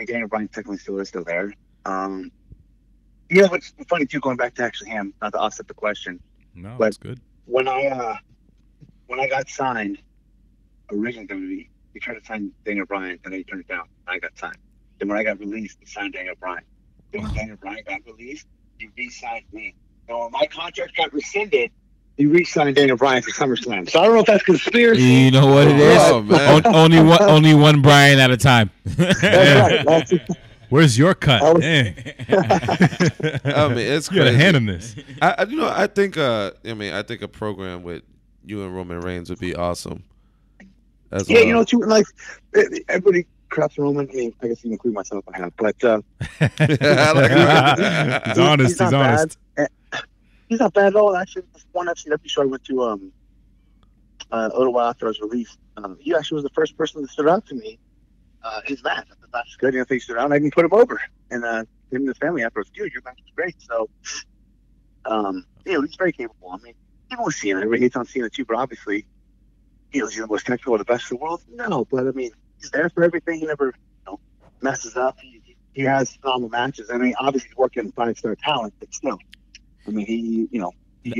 G: Daniel Bryan technically still there. What's funny too, going back to actually him, not to offset the question.
E: No,
G: but
E: that's good.
G: When I got signed, originally WWE, they tried to sign Daniel Bryan, and then he turned it down. I got signed. Then when I got released, they signed Daniel Bryan. Then when Daniel Bryan got released, he re-signed me. So when my contract got rescinded, he re-signed Daniel Bryan for SummerSlam. So I don't know if that's conspiracy.
F: You know what it is?
C: Oh, man.
F: Only one Bryan at a time.
G: That's right. That's
E: Where's your cut?
G: I was-
E: Dang.
C: I mean, it's
E: You got a
C: crazy.
E: hand in this.
C: I think a program with you and Roman Reigns would be awesome. As
G: Yeah,
C: well.
G: too, like everybody craps Roman. I mean, I guess you include myself. I have, but
E: He's honest. He's honest.
G: bad. He's not bad at all. Actually, this one FCW show I went to a little while after I was released, he actually was the first person that stood out to me. His match, the match was good. You know, he stood out, and I didn't put him over. And him and his family afterwards, dude, your match was great. So, he's very capable. I mean, people with Cena, everybody hates on Cena too, but obviously, is he the most technical or the best in the world? No, but I mean, he's there for everything. He never, messes up. He has phenomenal matches. I mean, obviously he's working 5-star talent, but still, I mean, he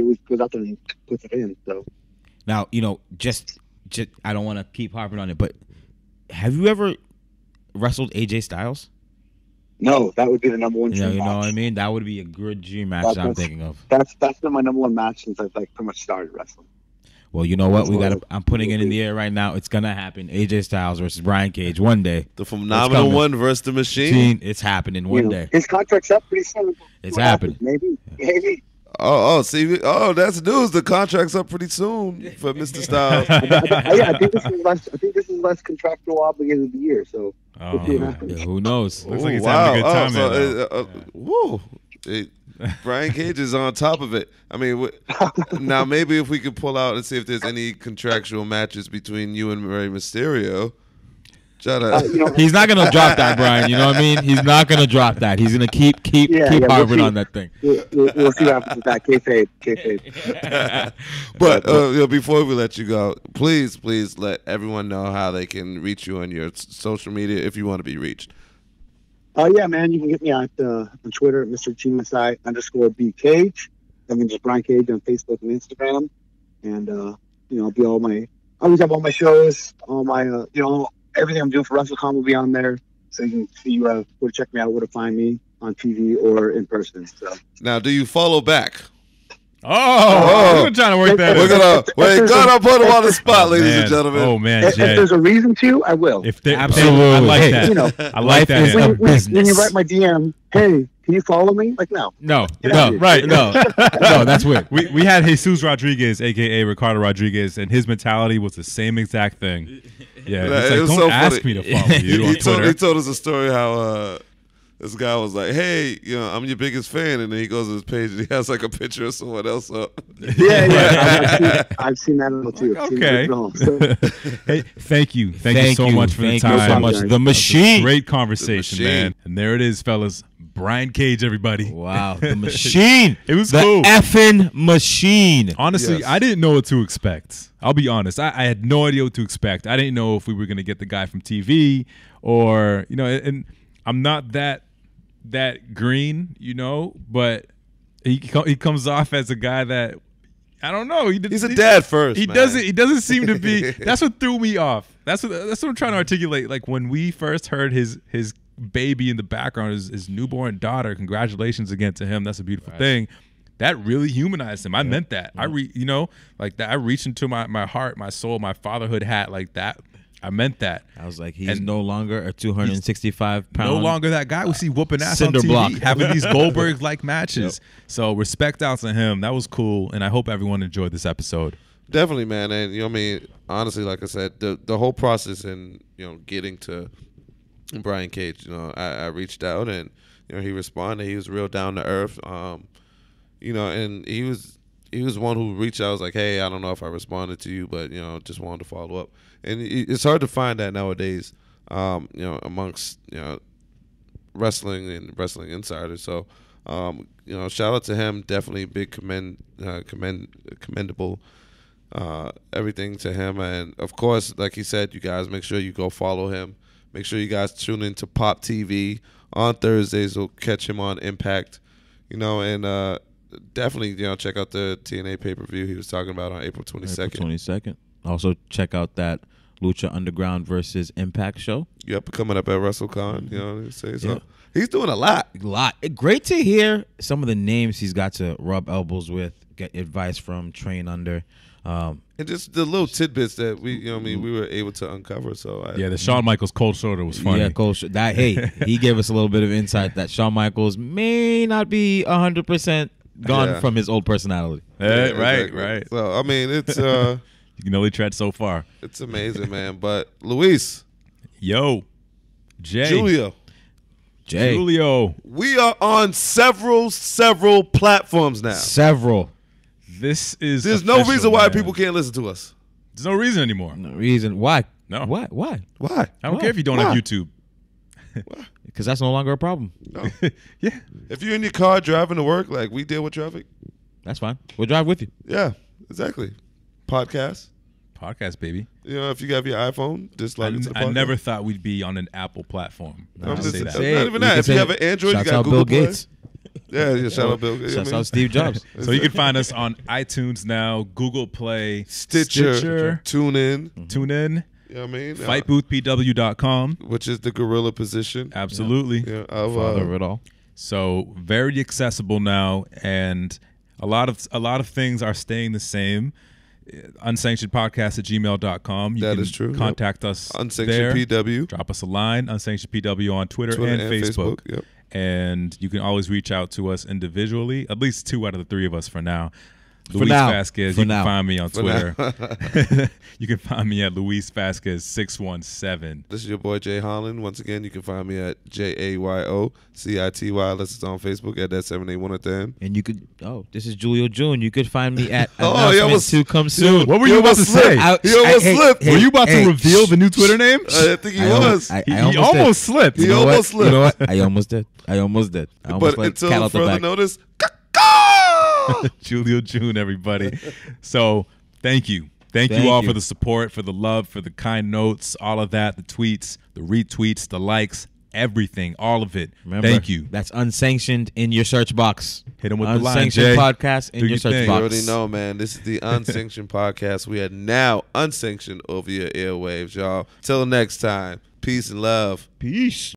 G: always goes out there and he puts it in. So
F: Now, just I don't want to keep harping on it, but have you ever wrestled AJ Styles?
G: no, that would be the number one.
F: You
G: dream
F: know
G: match.
F: what I mean? That would be a good dream match that I'm thinking of.
G: That's been my number one match since I've pretty much started wrestling.
F: Well, you know what? I'm putting it in the air right now. It's gonna happen. AJ Styles versus Brian Cage one day.
C: The phenomenal one versus the machine.
F: It's happening one day.
G: His contract's up pretty soon.
F: It's happening.
G: Maybe.
C: That's news. The contract's up pretty soon for Mr. Styles.
G: I think this is less contractual obligated of the year. So we'll see what happens.
F: Yeah, who knows?
E: Looks like he's having a good time.
C: Brian Cage is on top of it. I mean, now maybe if we could pull out and see if there's any contractual matches between you and Rey Mysterio.
F: He's not gonna drop that, Brian. You know what I mean? He's not gonna drop that. He's gonna keep harping on that thing.
G: We'll see what happens with that. Kayfabe.
C: But before we let you go, please let everyone know how they can reach you on your social media if you want to be reached.
G: Yeah, man, you can get me on Twitter at Mr. _BCage. I mean, just Brian Cage on Facebook and Instagram. And, I'll be I always have all my shows, all my, everything I'm doing for WrestleCon will be on there. So you can see where to check me out, where to find me on TV or in person. So
C: now, do you follow back?
E: We're trying to work that.
C: We're gonna put him on the spot, ladies and gentlemen.
E: Oh man,
G: if there's a reason to, I will.
F: Absolutely,
E: I like that. I like that.
G: When you write my DM, hey, can you follow me? Like, no,
E: right?
F: No, that's weird.
E: We had Jesus Rodriguez, aka Ricardo Rodriguez, and his mentality was the same exact thing. Yeah, it's like, don't ask me to follow you on Twitter.
C: He told us a story how this guy was like, hey, I'm your biggest fan, and then he goes to his page and he has like a picture of someone else up.
G: Yeah. I've seen that one too.
E: Okay. Hey, thank you so much for the time.
F: Thank you so much. The machine.
E: Great conversation, man. And there it is, fellas. Brian Cage, everybody.
F: Wow, the machine.
E: It was
F: the
E: cool.
F: effing machine.
E: Honestly,
C: Yes.
E: I didn't know what to expect. I'll be honest. I had no idea what to expect. I didn't know if we were going to get the guy from TV or, and I'm not that green, but he comes off as a guy that I don't know.
C: He's a dad first.
E: He
C: man.
E: doesn't. He doesn't seem to be. That's what threw me off. That's what I'm trying to articulate. Like when we first heard his baby in the background, his newborn daughter. Congratulations again to him. That's a beautiful thing. That really humanized him. I meant that. I like that. I reached into my heart, my soul, my fatherhood hat like that. I meant that.
F: I was like, he's no longer a 265-pound.
E: No longer that guy we see whooping ass on
F: cinder
E: TV,
F: block.
E: having these Goldberg-like matches. So respect out to him. That was cool, and I hope everyone enjoyed this episode.
C: Definitely, man. And you know, what I mean, honestly, like I said, the whole process in getting to Brian Cage, I reached out and he responded. He was real down to earth. And he was one who reached out. I was like, hey, I don't know if I responded to you, but just wanted to follow up. And it's hard to find that nowadays, amongst wrestling and wrestling insiders. So, shout out to him. Definitely big commendable. Everything to him, and of course, like he said, you guys make sure you go follow him. Make sure you guys tune into Pop TV on Thursdays. We'll catch him on Impact, and definitely check out the TNA pay-per-view he was talking about on April 22nd.
F: April 22nd. Also check out that Lucha Underground versus Impact show.
C: Yep, coming up at WrestleCon. So he's doing a lot.
F: Great to hear some of the names he's got to rub elbows with, get advice from, train under.
C: And just the little tidbits that we were able to uncover. So
E: the Shawn Michaels cold shoulder was funny.
F: Yeah, he gave us a little bit of insight that Shawn Michaels may not be 100% gone from his old personality.
E: Right.
C: So I mean, it's
E: you can only tread so far.
C: It's amazing, man. But Luis,
E: Julio,
C: we are on several platforms now. There's no reason why people can't listen to us.
E: There's no reason anymore.
F: No reason. Why?
E: No.
F: Why?
E: I don't care if you don't have YouTube.
F: Because that's no longer a problem.
C: No.
E: Yeah.
C: If you're in your car driving to work, like we deal with traffic,
F: that's fine. We'll drive with you.
C: Yeah, exactly. Podcast,
E: baby.
C: If you have your iPhone, just like
E: I never thought we'd be on an Apple platform.
C: Not
E: say that.
C: Not even that. If you have an Android, you got Google Play.
F: Gates.
C: Yeah, shout out Bill Gates.
F: Shout out Steve Jobs.
E: So you can find us on iTunes now, Google Play,
C: Stitcher. TuneIn. You know what I mean?
E: FightBoothPW.com,
C: which is the gorilla position.
E: Absolutely.
F: Father of it all.
E: So very accessible now, and a lot of things are staying the same. UnsanctionedPodcast@gmail.com.
C: That is true.
E: Contact us
C: Unsanctioned
E: there.
C: PW.
E: Drop us a line. Unsanctioned PW on Twitter and Facebook.
C: Yep.
E: And you can always reach out to us individually. At least 2 out of the 3 of us for now. Luis Vasquez. You can find me on Twitter. You can find me at Luis Vasquez 617.
C: This is your boy Jay Holland. Once again, you can find me at JAYOCITY. Unless it's on Facebook at that 781 at the end.
F: And you could. This is Julio June. You could find me at
C: announcements
F: to come soon.
E: What were you about to say?
C: He almost slipped.
E: Were you about to reveal the new Twitter name?
C: I think he was.
E: He almost slipped.
C: He almost slipped.
F: You know what? I almost did. I almost
C: but until further notice.
E: Julio June, everybody. So thank you. Thank you all for the support, for the love, for the kind notes, all of that, the tweets, the retweets, the likes, everything, all of it.
F: Remember,
E: thank you.
F: That's Unsanctioned in your search box.
E: Hit them with the line,
F: Unsanctioned
E: Jay.
F: Podcast in your search box.
C: You already know, man. This is the Unsanctioned Podcast. We are now unsanctioned over your airwaves, y'all. Till next time, peace and love.
F: Peace.